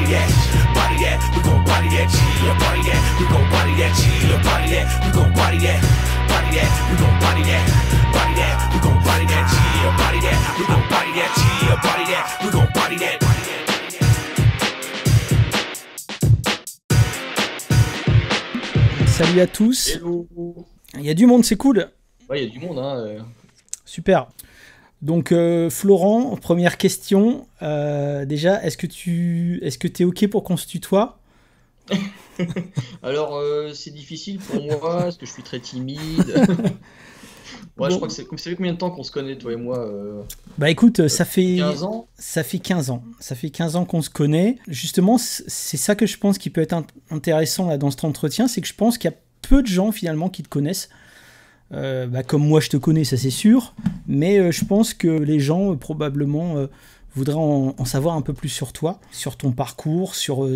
body that, body that, we gon' body that, yeah, body that, we gon' body that, yeah, body that, we gon' body that, body that, we gon' body that, body that, we gon' body that, yeah, body that, we gon' body that, yeah, body that, we gon' body that. Salut à tous. Hello. Il y a du monde, c'est cool. Ouais, il y a du monde, hein. Super. Donc Florent, première question. Déjà, est-ce que t'es ok pour qu'on se tutoie? Alors, c'est difficile pour moi, parce que je suis très timide. Ouais, je crois que c'est... Ça fait combien de temps qu'on se connaît, toi et moi Bah écoute, ça fait 15 ans. Ça fait 15 ans. Ça fait 15 ans qu'on se connaît. Justement, c'est ça que je pense qui peut être intéressant là, dans cet entretien, c'est que je pense qu'il y a peu de gens finalement qui te connaissent. Comme moi je te connais, ça c'est sûr, mais je pense que les gens probablement voudraient en savoir un peu plus sur toi, sur ton parcours, sur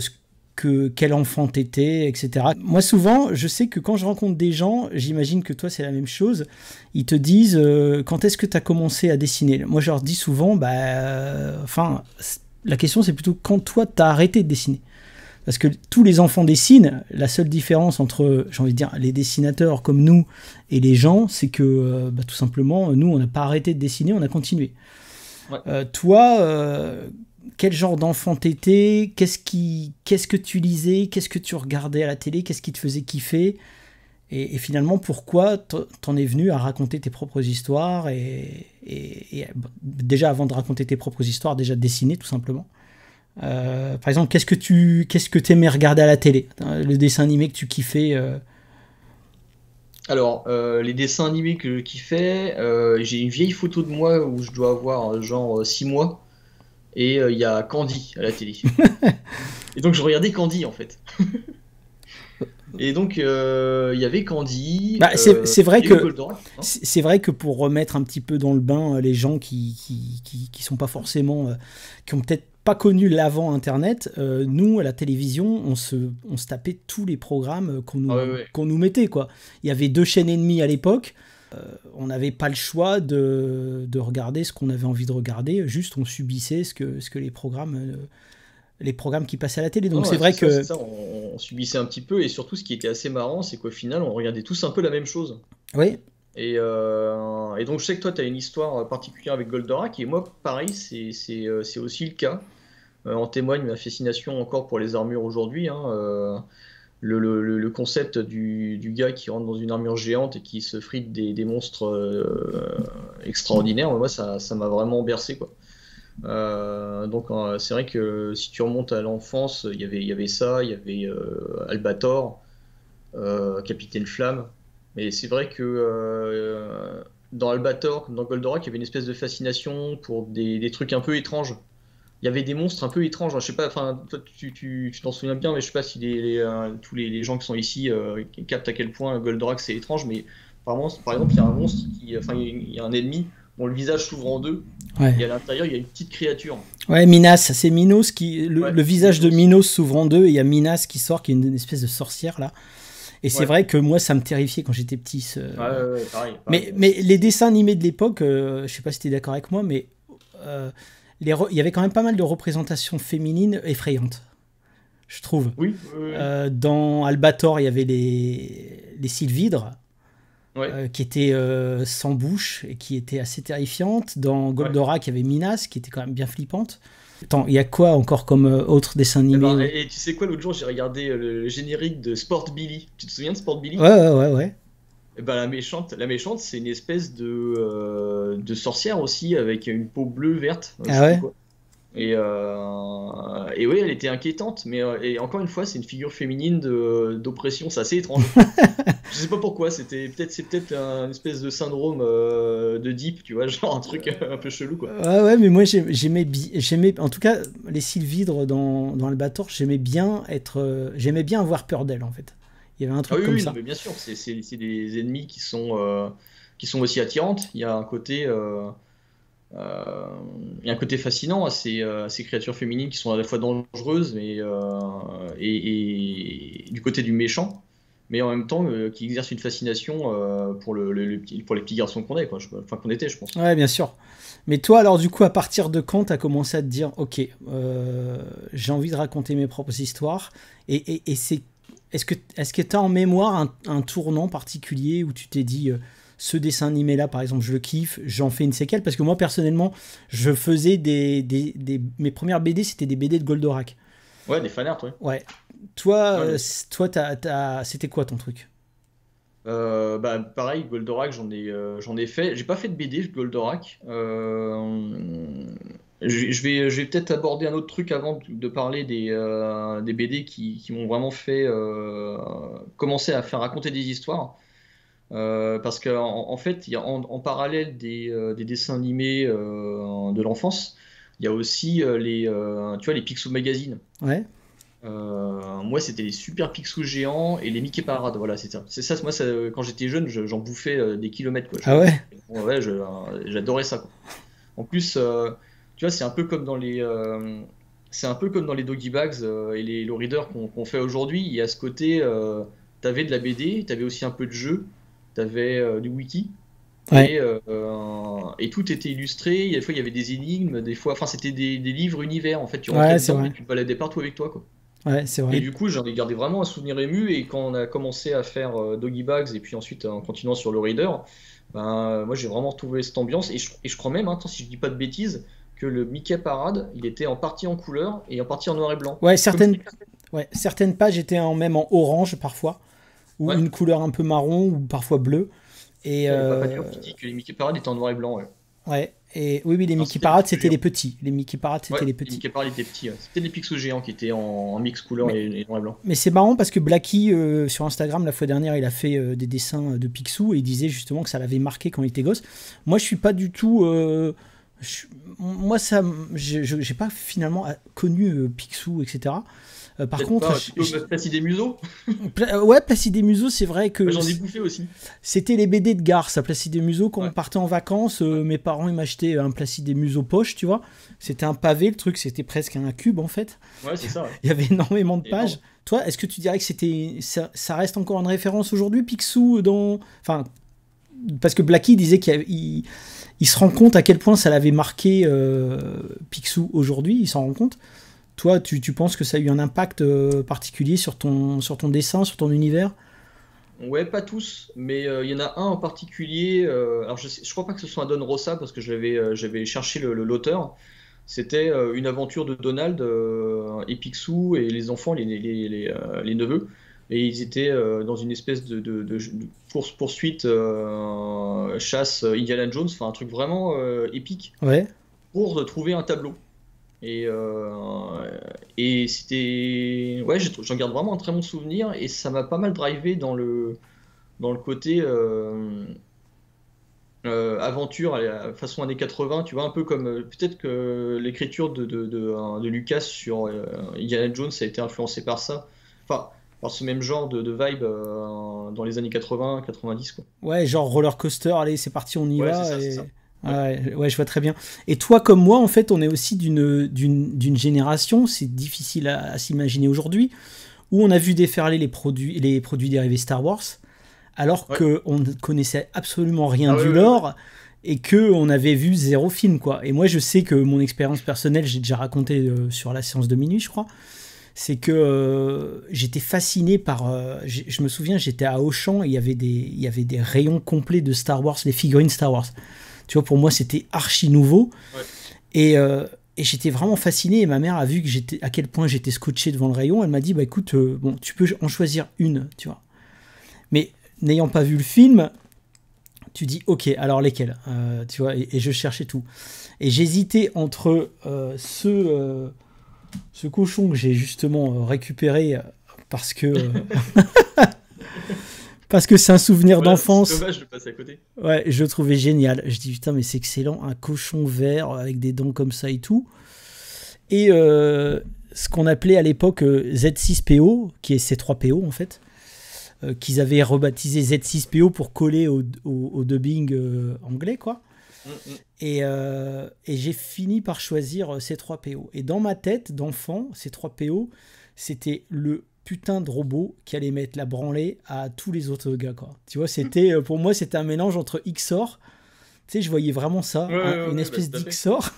quel enfant t'étais, etc. Moi souvent, je sais que quand je rencontre des gens, j'imagine que toi c'est la même chose, ils te disent quand est-ce que tu as commencé à dessiner. Moi je leur dis souvent, la question c'est plutôt quand toi tu as arrêté de dessiner. Parce que tous les enfants dessinent, la seule différence entre, j'ai envie de dire, les dessinateurs comme nous et les gens, c'est que tout simplement, nous, on n'a pas arrêté de dessiner, on a continué. Ouais. Toi, quel genre d'enfant t'étais? Qu'est-ce que tu lisais? Qu'est-ce que tu regardais à la télé? Qu'est-ce qui te faisait kiffer? Et finalement, pourquoi t'en es venu à raconter tes propres histoires et déjà, avant de raconter tes propres histoires, déjà dessiner, tout simplement. Par exemple, qu'est-ce que tu aimais regarder à la télé? Le dessin animé que tu kiffais Alors, les dessins animés que je kiffais, j'ai une vieille photo de moi où je dois avoir genre 6 mois, et il y a Candy à la télé. Et donc je regardais Candy en fait. Et donc il y avait Candy. C'est vrai que Goldorak, hein. C'est vrai que pour remettre un petit peu dans le bain les gens qui sont pas forcément qui ont peut-être pas connu l'avant Internet, nous à la télévision on se tapait tous les programmes qu'on nous mettait, quoi. Il y avait 2 chaînes et demie à l'époque. On n'avait pas le choix de regarder ce qu'on avait envie de regarder, juste on subissait ce que les programmes qui passaient à la télé. Donc c'est vrai que ça, on subissait un petit peu, et surtout ce qui était assez marrant, c'est qu'au final on regardait tous un peu la même chose. Oui. Et donc je sais que toi tu as une histoire particulière avec Goldorak, et moi pareil, c'est aussi le cas. En témoigne ma fascination encore pour les armures aujourd'hui, hein. Le concept du gars qui rentre dans une armure géante et qui se frite des monstres extraordinaires, moi ça m'a vraiment bercé, quoi. Donc c'est vrai que si tu remontes à l'enfance, il y avait ça, il y avait Albator, Capitaine Flamme. Mais c'est vrai que dans Albator, dans Goldorak, il y avait une espèce de fascination pour des trucs un peu étranges. Il y avait des monstres un peu étranges. Je sais pas, enfin, toi tu t'en souviens bien, mais je sais pas si tous les gens qui sont ici captent à quel point Goldorak c'est étrange. Mais par exemple, il y a un monstre il y a un ennemi dont le visage s'ouvre en deux. Ouais. Et à l'intérieur, il y a une petite créature. Ouais, Minas, c'est Minos le visage de Minos s'ouvre en deux et il y a Minas qui sort, qui est une espèce de sorcière là. Et c'est vrai que moi, ça me terrifiait quand j'étais petit. Pareil. Mais les dessins animés de l'époque, je sais pas si tu es d'accord avec moi, mais il y avait quand même pas mal de représentations féminines effrayantes, je trouve. Oui. Dans Albator, il y avait les Sylvidres. Qui était sans bouche et qui était assez terrifiante. Dans Goldorak, il y avait Minas qui était quand même bien flippante. Attends, il y a quoi encore comme autre dessin animé? Et tu sais quoi, l'autre jour j'ai regardé le générique de Sport Billy. Tu te souviens de Sport Billy? Ouais. Et la méchante c'est une espèce de sorcière aussi, avec une peau bleue verte. Ah ouais. Et oui, elle était inquiétante, mais et encore une fois, c'est une figure féminine d'oppression, c'est assez étrange. Je sais pas pourquoi, c'est peut-être un espèce de syndrome d'Oedipe, tu vois, genre un truc un peu chelou, quoi. Ouais, mais moi j'aimais, en tout cas, les Sylvidres dans Albator, j'aimais bien avoir peur d'elles, en fait. Il y avait un truc comme ça. Non, mais bien sûr, c'est des ennemis qui sont aussi attirantes. Il y a un côté. Il y a un côté fascinant à ces créatures féminines qui sont à la fois dangereuses et du côté du méchant, mais en même temps qui exercent une fascination pour les petits garçons qu'on est, quoi. Qu'on était, je pense. Ouais, bien sûr. Mais toi, alors du coup, à partir de quand tu as commencé à te dire, ok, j'ai envie de raconter mes propres histoires, et est-ce que tu as en mémoire un tournant particulier où tu t'es dit, ce dessin animé-là, par exemple, je le kiffe, j'en fais une séquelle, parce que moi, personnellement, je faisais mes premières BD, c'était des BD de Goldorak. Ouais, des fanarts, ouais. Ouais. Toi, Ouais, c'était quoi ton truc? bah, pareil, Goldorak, j'en ai fait. J'ai pas fait de BD, Goldorak. Je vais peut-être aborder un autre truc avant de parler des BD qui m'ont vraiment fait commencer à faire raconter des histoires. Parce qu'en fait, il y a en parallèle des dessins animés de l'enfance, il y a aussi tu vois, les Picsou Magazine. Ouais. Moi, c'était les Super Picsou géants et les Mickey Parades. Voilà, c'est ça. C'est ça. Moi, quand j'étais jeune, j'en bouffais des kilomètres, quoi. Ah ouais? Ouais, j'adorais ça, quoi. En plus, tu vois, c'est un peu comme dans les Doggy Bags et les Low Reader qu'on fait aujourd'hui. Il y a ce côté, t'avais de la BD, t'avais aussi un peu de jeu, t'avais du wiki. Ouais. Et tout était illustré. Des fois, il y avait des énigmes. Des fois, enfin, c'était des livres univers. En fait, tu Ouais, rentrais c'est dedans vrai. et tu te baladais partout avec toi, quoi. Ouais, c'est Et vrai. du coup, j'en ai gardé vraiment un souvenir ému. Et quand on a commencé à faire Doggy Bags et puis ensuite en continuant sur le Reader, ben, moi j'ai vraiment retrouvé cette ambiance. Et je crois même, hein, attends, si je dis pas de bêtises, que le Mickey Parade, il était en partie en couleur et en partie en noir et blanc. Ouais, Comme certaines pages étaient même en orange parfois, ou ouais, une couleur un peu marron, ou parfois bleue. Et il y a Papa Dur qui dit que les Mickey Parade étaient en noir et blanc. Ouais. ouais. Et oui, les Non, Mickey c'était les Parades, Picsou c'était les géants. petits. Les Mickey Parades, Ouais, c'était les les petits. Mickey Parade étaient petits. Ouais. C'était les Picsou géants qui étaient en mix couleur Mais, et noir et blanc. mais c'est marrant parce que Blacky, sur Instagram, la fois dernière, il a fait des dessins de Picsou et il disait justement que ça l'avait marqué quand il était gosse. Moi, je suis pas du tout. Moi, j'ai pas finalement connu Picsou, etc. Par Peut-être contre, pas plutôt Placide des Museaux. ouais, Placide des Museaux, c'est vrai que J'en ai bouffé aussi. c'était les BD de gare, ça, Placide des Museaux. Quand Ouais. on partait en vacances, Ouais. mes parents ils m'achetaient un Placide des Museaux poche, tu vois. C'était un pavé, le truc, c'était presque un cube en fait. Ouais, c'est ça. Ouais. Il y avait énormément de Énorme. pages. Toi, est-ce que tu dirais que ça reste encore une référence aujourd'hui, Picsou, enfin, parce que Blacky disait il se rend compte à quel point ça l'avait marqué Picsou aujourd'hui, il s'en rend compte. Toi, tu penses que ça a eu un impact particulier sur ton dessin, sur ton univers? Ouais, pas tous, mais il y en a un en particulier. Alors, je crois pas que ce soit un Don Rosa parce que j'avais cherché l'auteur. C'était une aventure de Donald et Picsou et les enfants, les neveux. Et ils étaient dans une espèce de course-poursuite, chasse Indiana Jones, enfin un truc vraiment épique Ouais. pour trouver un tableau. Et, c'était. Ouais, j'en garde vraiment un très bon souvenir et ça m'a pas mal drivé dans le côté aventure façon années 80, tu vois, un peu comme peut-être que l'écriture de Lucas sur Indiana Jones a été influencée par ça. Enfin, par ce même genre de vibe dans les années 80, 90, quoi. Ouais, genre roller coaster, allez, c'est parti, on y Ouais, c'est va. ça, c'est ça. Ouais. Ouais, ouais, je vois très bien. Et toi, comme moi, en fait, on est aussi d'une génération, c'est difficile à s'imaginer aujourd'hui, où on a vu déferler les produits dérivés Star Wars, alors Ouais. qu'on ne connaissait absolument rien Ah ouais, du ouais, ouais. lore et qu'on avait vu zéro film, quoi. Et moi, je sais que mon expérience personnelle, j'ai déjà raconté sur la séance de minuit, je crois, c'est que j'étais fasciné par. Je me souviens, j'étais à Auchan et il y avait des rayons complets de Star Wars, les figurines Star Wars. Tu vois, pour moi, c'était archi nouveau. Ouais. Et j'étais vraiment fasciné. Et ma mère a vu à quel point j'étais scotché devant le rayon. Elle m'a dit, bah écoute, bon, tu peux en choisir une, tu vois. Mais n'ayant pas vu le film, tu dis, ok, alors lesquels, tu vois. Et je cherchais tout. Et j'hésitais entre ce cochon que j'ai justement récupéré parce que parce que c'est un souvenir Voilà, c'est d'enfance. dommage de passer à côté. Ouais, je le trouvais génial. Je dis putain, mais c'est excellent, un cochon vert avec des dents comme ça et tout. Et ce qu'on appelait à l'époque Z6PO, qui est C3PO en fait, qu'ils avaient rebaptisé Z6PO pour coller au dubbing anglais, quoi. Et j'ai fini par choisir C3PO. Et dans ma tête d'enfant, C3PO, c'était le putain de robot qui allait mettre la branlée à tous les autres gars, quoi. Tu vois, pour moi, c'était un mélange entre XOR, sais, je voyais vraiment ça, une espèce tout à fait. d'Ixor,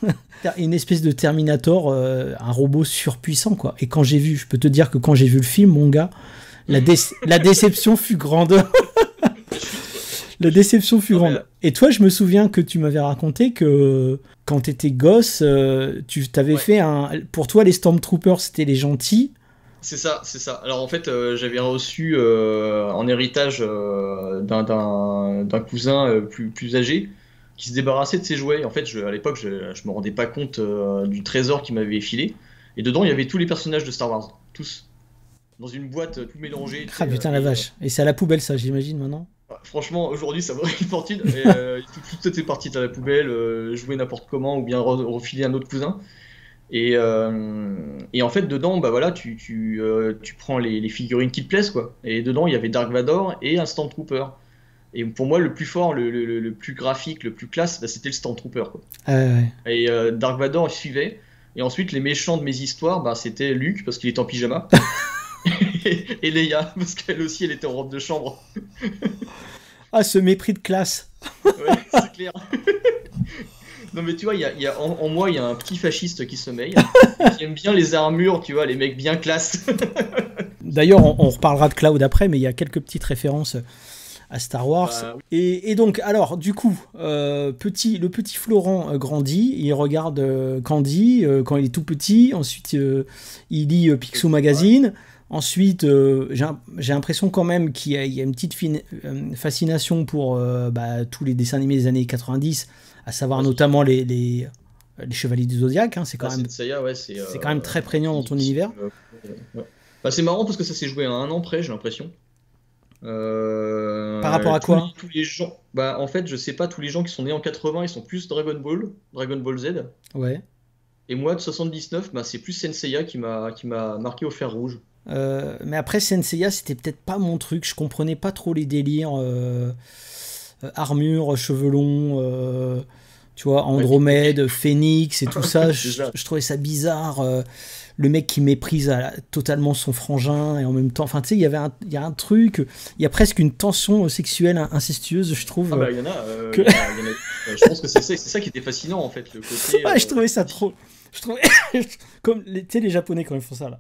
une espèce de Terminator, un robot surpuissant, quoi. Et quand j'ai vu, je peux te dire que quand j'ai vu le film, mon gars, la déception fut grande. La déception fut grande. Et toi, je me souviens que tu m'avais raconté que quand t'étais gosse, tu t'avais fait un... Pour toi, les Stormtroopers, c'était les gentils. C'est ça, c'est ça. Alors en fait, j'avais reçu en héritage d'un cousin plus âgé qui se débarrassait de ses jouets. En fait, à l'époque, je me rendais pas compte du trésor qu'il m'avait filé. Et dedans, il y avait tous les personnages de Star Wars, tous, dans une boîte tout mélangée. Ah putain, la vache. Et c'est à la poubelle, ça, j'imagine, maintenant. Franchement, aujourd'hui, ça vaudrait une fortune. Et, toutes ces parties à la poubelle, jouer n'importe comment ou bien refiler un autre cousin. Et en fait, dedans, bah voilà, tu prends les figurines qui te plaisent, quoi. Et dedans, il y avait Dark Vador et un Stormtrooper. Et pour moi, le plus fort, le plus graphique, le plus classe, bah, c'était le Stormtrooper, quoi. Ouais. Et Dark Vador, il suivait. Et ensuite, les méchants de mes histoires, bah, c'était Luke, parce qu'il était en pyjama. et Leia, parce qu'elle aussi, elle était en robe de chambre. Ah, ce mépris de classe. Ouais, c'est clair. Non mais tu vois, en moi, il y a un petit fasciste qui sommeille, qui aime bien les armures, tu vois, les mecs bien classe. D'ailleurs, on reparlera de Cloud après, mais il y a quelques petites références à Star Wars. Oui. Et donc, alors, du coup, le petit Florent grandit, il regarde Candy quand il est tout petit, ensuite il lit Picsou Magazine, ensuite j'ai l'impression quand même qu'il y a une petite fascination pour tous les dessins animés des années 90, à savoir notamment les Chevaliers du Zodiaque, hein, c'est quand même Seiya, ouais, c'est quand même très prégnant dans ton univers. Ouais. Bah, c'est marrant parce que ça s'est joué à un an près, j'ai l'impression. Par rapport à quoi? tous les gens, bah en fait, je sais pas, tous les gens qui sont nés en 80, ils sont plus Dragon Ball Z. Ouais. Et moi de 79, bah c'est plus Senseiya qui m'a marqué au fer rouge. Mais après Senseiya, c'était peut-être pas mon truc, je comprenais pas trop les délires armure, cheveux longs, tu vois, Andromède, Phénix et tout ça, je trouvais ça bizarre. Le mec qui méprise totalement son frangin et en même temps, enfin tu sais, il y a un truc, il y a presque une tension sexuelle incestueuse, je trouve. Ah bah il y en a, je pense que c'est ça qui était fascinant en fait, le côté. Je trouvais ça trop, je trouvais comme tu sais les Japonais quand ils font ça là.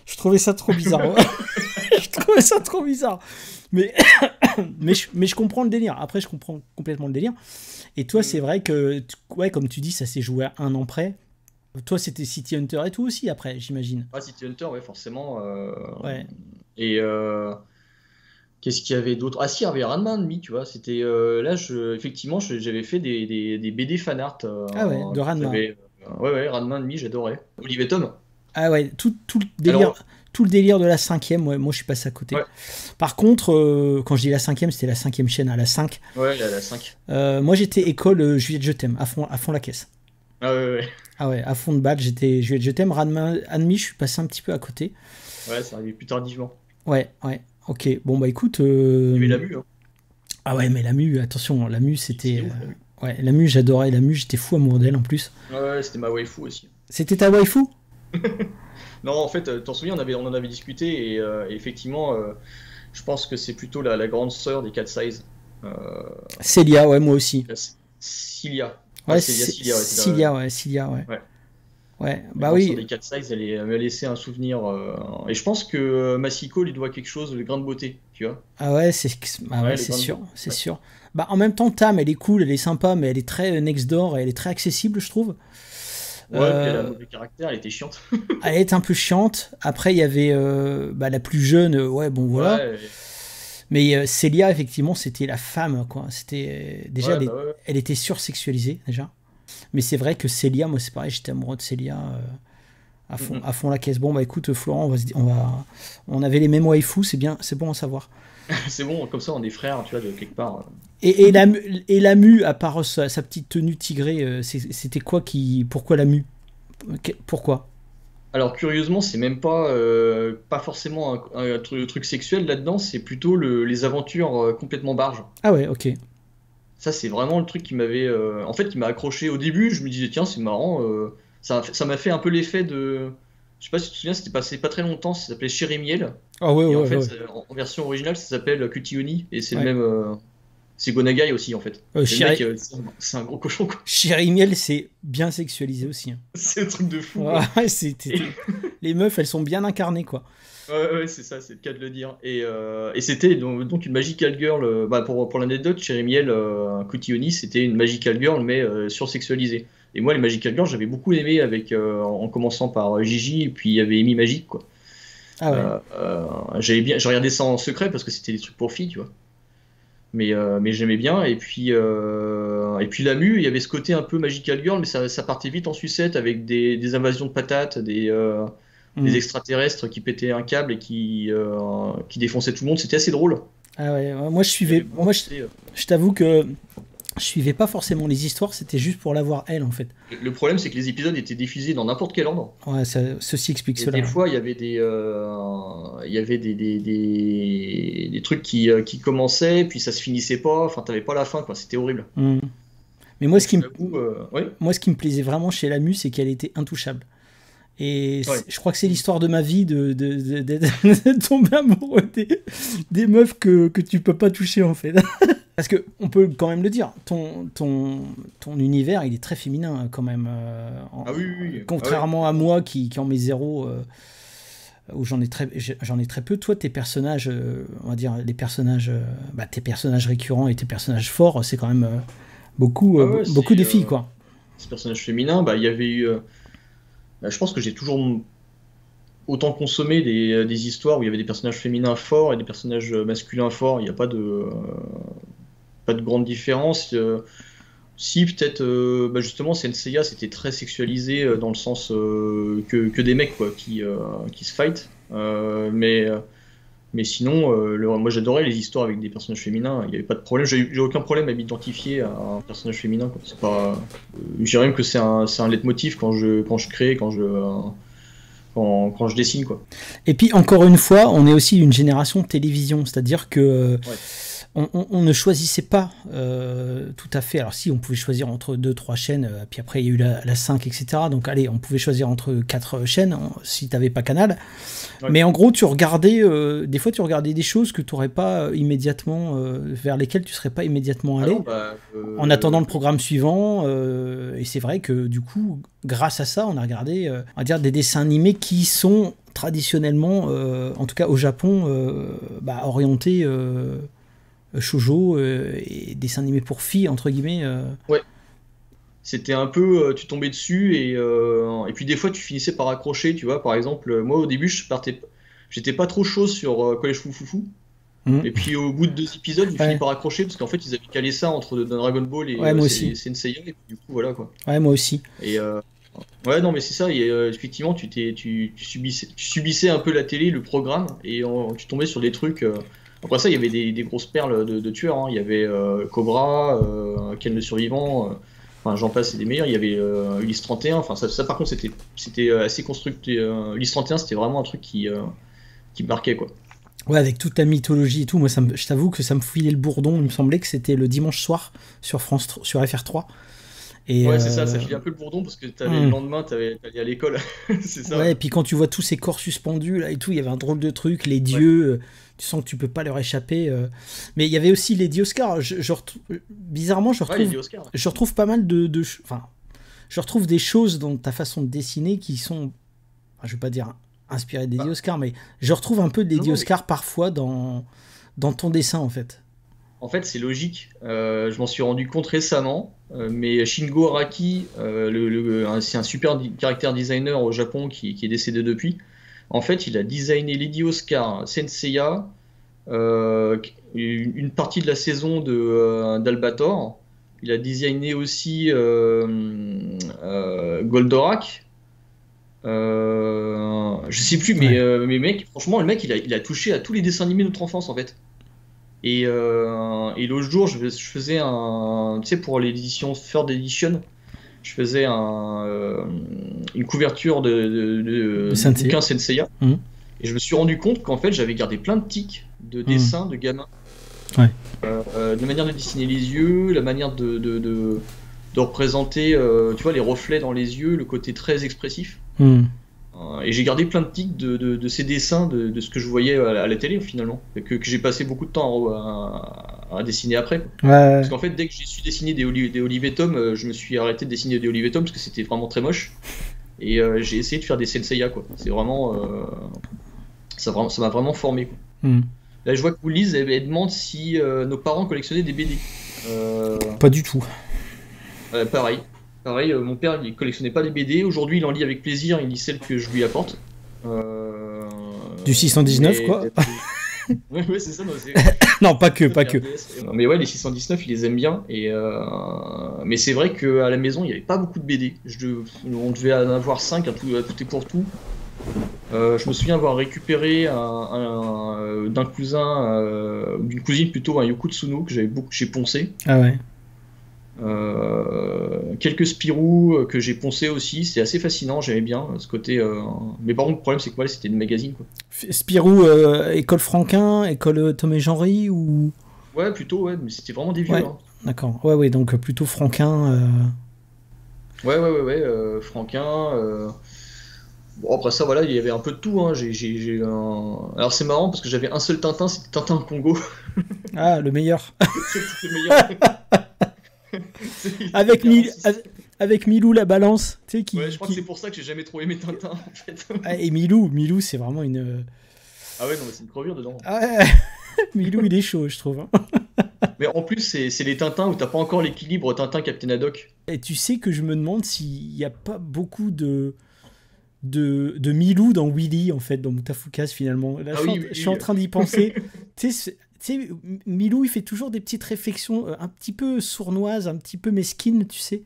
Je trouvais ça trop bizarre. Je trouvais ça trop bizarre. Mais je comprends le délire. Après, je comprends complètement le délire. Et toi, c'est vrai que, ouais, comme tu dis, ça s'est joué à un an près. Toi, c'était City Hunter et tout aussi, après, j'imagine. Ah, City Hunter, ouais, forcément. Ouais. Et qu'est-ce qu'il y avait d'autre? Ah si, il y avait Ranma and Me, tu vois. C'était là, effectivement, j'avais fait des BD fanart. Ah ouais, de Ranma. Ouais, Ranma and Me, j'adorais. Olivier Tom. Ah ouais, tout le délire. Alors, tout le délire de la 5e, ouais, moi je suis passé à côté. Ouais. Par contre, quand je dis la 5e, c'était la 5e chaîne, à la 5. Ouais, la 5. Moi j'étais école Juliette Je t'aime, à fond la caisse. Ah ouais. Ah ouais, à fond de balle, j'étais Juliette Je t'aime. Ranma and Me, je suis passé un petit peu à côté. Ouais, ça arrivait plus tardivement. Ouais, ok. Bon bah écoute. Il y avait la Mu. Hein. Ah ouais, mais la Mu, attention, la Mu c'était. Ouais, la Mu, j'adorais la Mu, j'étais fou amoureux d'elle en plus. Ouais, c'était ma waifu aussi. C'était ta waifu? Non, en fait, t'en souviens, on en avait discuté et effectivement, je pense que c'est plutôt la grande sœur des Cat Size. Célia, ouais, moi aussi. Cilia. Ouais, Cilia, ouais. Ouais, bah oui. Sur des Cat Size, elle m'a laissé un souvenir. Et je pense que Masiko lui doit quelque chose, le grain de beauté, tu vois. Ah ouais, c'est sûr, c'est sûr. Bah en même temps, Tam, elle est cool, elle est sympa, mais elle est très next door et elle est très accessible, je trouve. Ouais, elle a un mauvais caractère, elle était chiante. Elle est un peu chiante. Après, il y avait la plus jeune, ouais, bon voilà. Ouais. Mais Célia, effectivement, c'était la femme, quoi. C'était déjà, elle était sursexualisée déjà. Mais c'est vrai que Célia, moi c'est pareil, j'étais amoureux de Célia à fond la caisse. Bon bah écoute, Florent, on avait les mêmes waifus, c'est bien, c'est bon à savoir. C'est bon, comme ça on est frères, tu vois, de quelque part. Et la Mu, à part sa petite tenue tigrée, c'était quoi pourquoi la Mu? Pourquoi? Alors curieusement, c'est même pas forcément un truc sexuel là-dedans, c'est plutôt les aventures complètement barges. Ah ouais, ok. Ça c'est vraiment le truc qui m'avait, en fait, qui m'a accroché au début. Je me disais tiens, c'est marrant. Ça m'a fait un peu l'effet de, je sais pas si tu te souviens, c'était passé pas très longtemps, ça s'appelait Chéri Miel. Ah ouais, et ouais. En fait, en version originale, ça s'appelle Cutioni et c'est le C'est Gonagai aussi, en fait. Le Shiri- mec, c'est un gros cochon, quoi. Chérimiel, c'est bien sexualisé aussi. Hein. C'est un truc de fou, quoi. Ouais, les meufs, elles sont bien incarnées, quoi. Ouais, c'est ça, c'est le cas de le dire. Et c'était donc une Magical Girl. Pour l'anecdote, Chérimiel Coutioni, c'était une Magical Girl, mais sursexualisée. Et moi, les Magical Girls, j'avais beaucoup aimé, en commençant par Gigi, et puis il y avait Amy Magic, quoi. Ah ouais. Je regardais ça en secret parce que c'était des trucs pour filles, tu vois. Mais j'aimais bien. Et puis Lamu, il y avait ce côté un peu Magical Girl, mais ça partait vite en sucette avec des invasions de patates, des extraterrestres qui pétaient un câble et qui défonçaient tout le monde. C'était assez drôle. Ah ouais, moi je t'avoue que je suivais pas forcément les histoires, c'était juste pour la voir elle en fait. Le problème, c'est que les épisodes étaient diffusés dans n'importe quel ordre. Ouais, ceci explique Et cela. des fois, il y avait des trucs qui commençaient, puis ça se finissait pas. Enfin, t'avais pas la fin, quoi. C'était horrible. Mais moi, ce qui Ouais. moi, ce qui me plaisait vraiment chez Lamu, c'est qu'elle était intouchable. Et Ouais. je crois que c'est l'histoire de ma vie de tomber amoureux des meufs que tu peux pas toucher en fait. Parce que on peut quand même le dire, ton univers il est très féminin quand même. Ah oui. Contrairement à moi qui en mets zéro, où j'en ai très peu. Toi, tes personnages, on va dire les personnages, tes personnages récurrents et tes personnages forts, c'est quand même beaucoup des filles quoi. Ces personnages féminins, il y avait eu. Je pense que j'ai toujours autant consommé des histoires où il y avait des personnages féminins forts et des personnages masculins forts. Il n'y a pas de grande différence. Si, peut-être, justement, Senseiya, c'était très sexualisé dans le sens que des mecs quoi, qui se fight. Mais sinon, moi j'adorais les histoires avec des personnages féminins. Il n'y avait pas de problème. J'ai aucun problème à m'identifier à un personnage féminin, quoi. C'est pas. Je dirais même que c'est un leitmotiv quand je crée, quand je dessine, quoi. Et puis encore une fois, on est aussi une génération de télévision, c'est-à-dire que on ne choisissait pas tout à fait. Alors si, on pouvait choisir entre 2-3 chaînes, puis après il y a eu la 5, etc. Donc allez, on pouvait choisir entre 4 chaînes si t'avais pas Canal. Ouais. Mais en gros, tu regardais, des fois tu regardais des choses que tu n'aurais pas immédiatement, vers lesquelles tu serais pas immédiatement allé, en attendant le programme suivant. Et c'est vrai que du coup, grâce à ça, on a regardé, on va dire, des dessins animés qui sont traditionnellement, en tout cas au Japon, orientés shoujo et dessins animés pour filles entre guillemets. Ouais. C'était un peu, tu tombais dessus et puis des fois tu finissais par accrocher, tu vois. Par exemple, moi au début j'étais pas trop chaud sur Collège Foufoufou. Et puis au bout de 2 épisodes, j'ai fini par accrocher parce qu'en fait ils avaient calé ça entre Dragon Ball et Senseiya et du coup voilà quoi. Ouais, moi aussi. Et ouais, non mais c'est ça. Et, effectivement, tu subissais un peu la télé, le programme, et tu tombais sur des trucs. Après ça, il y avait des grosses perles de tueurs. Hein. Il y avait Cobra, Ken le Survivant. Enfin, j'en passe, c'est des meilleurs. Il y avait Ulysse 31. Enfin, ça par contre, c'était assez constructif. Ulysse 31, c'était vraiment un truc qui marquait, quoi. Ouais, avec toute la mythologie et tout. Moi, je t'avoue que ça me fouillait le bourdon. Il me semblait que c'était le dimanche soir sur FR3. Et ouais, c'est ça filait un peu le bourdon parce que le lendemain, t'allais à l'école. C'est ça. Ouais, et puis quand tu vois tous ces corps suspendus là et tout, il y avait un drôle de truc, les dieux, tu sens que tu peux pas leur échapper. Mais il y avait aussi Lady Oscar. Bizarrement, je retrouve pas mal enfin, je retrouve des choses dans ta façon de dessiner qui sont, je vais pas dire inspirées de Lady Oscar, mais je retrouve un peu de Lady Oscar parfois dans ton dessin en fait. En fait, c'est logique. Je m'en suis rendu compte récemment. Mais Shingo Araki, c'est un super caractère designer au Japon qui est décédé depuis. En fait, il a designé Lady Oscar, Senseiya, une partie de la saison d'Albator. Il a designé aussi Goldorak. Je sais plus, mais mec, franchement, le mec, il a touché à tous les dessins animés de notre enfance en fait. Et l'autre jour, je faisais tu sais, pour l'édition Third Edition, je faisais une couverture de bouquin Senseiya. Et je me suis rendu compte qu'en fait, j'avais gardé plein de tics de dessins de gamins. Ouais. La manière de dessiner les yeux, la manière de représenter, tu vois, les reflets dans les yeux, le côté très expressif. Et j'ai gardé plein de tics de ces dessins, de ce que je voyais à la télé finalement, que j'ai passé beaucoup de temps à dessiner après, quoi. Ouais. Parce qu'en fait, dès que j'ai su dessiner des Olive Tom, je me suis arrêté de dessiner des Olive Tom parce que c'était vraiment très moche. Et j'ai essayé de faire des Senseiya, quoi. C'est vraiment, ça m'a vraiment formé, quoi. Hmm. Là, je vois que Woolies, elle demande si nos parents collectionnaient des BD. Pas du tout. Pareil. Pareil, mon père, il collectionnait pas des BD. Aujourd'hui, il en lit avec plaisir. Il lit celles que je lui apporte. Du 619, mais- quoi. Ouais, c'est ça. Non, Non, pas que, pas que. Mais ouais, les 619, il les aime bien. Mais c'est vrai qu'à la maison, il n'y avait pas beaucoup de BD. On devait en avoir 5 à tout et pour tout. Je me souviens avoir récupéré d'un cousin, d'une cousine plutôt, un Yokutsuno que j'ai poncé. Ah ouais. Quelques Spirou que j'ai poncé aussi, c'était assez fascinant, j'aimais bien ce côté. Mais par contre, le problème c'est que voilà, c'était des magazines, quoi. Spirou, école Franquin, école Tom et Jeanry ou... Ouais, plutôt, ouais, mais c'était vraiment des vieux. Ouais. Hein. D'accord. Ouais, donc plutôt Franquin. Ouais, Franquin. Bon, après ça, voilà, il y avait un peu de tout. Hein. Alors c'est marrant parce que j'avais un seul Tintin, c'était Tintin Congo. Ah, le meilleur. C'était le meilleur. Avec Milou la balance, tu sais, Ouais, je crois que c'est pour ça que j'ai jamais trop aimé Tintin, en fait. Ah, et Milou, c'est vraiment une... Ah ouais, non, mais c'est une crevure dedans. Ah ouais. Milou, il est chaud, je trouve. Mais en plus, c'est les Tintins où t'as pas encore l'équilibre Tintin Captain Haddock. Et tu sais que je me demande s'il n'y a pas beaucoup de Milou dans Willy, en fait, dans Mutafukas, finalement. Là, je suis en train d'y penser. Tu sais, Milou, il fait toujours des petites réflexions un petit peu sournoises, un petit peu mesquines, tu sais.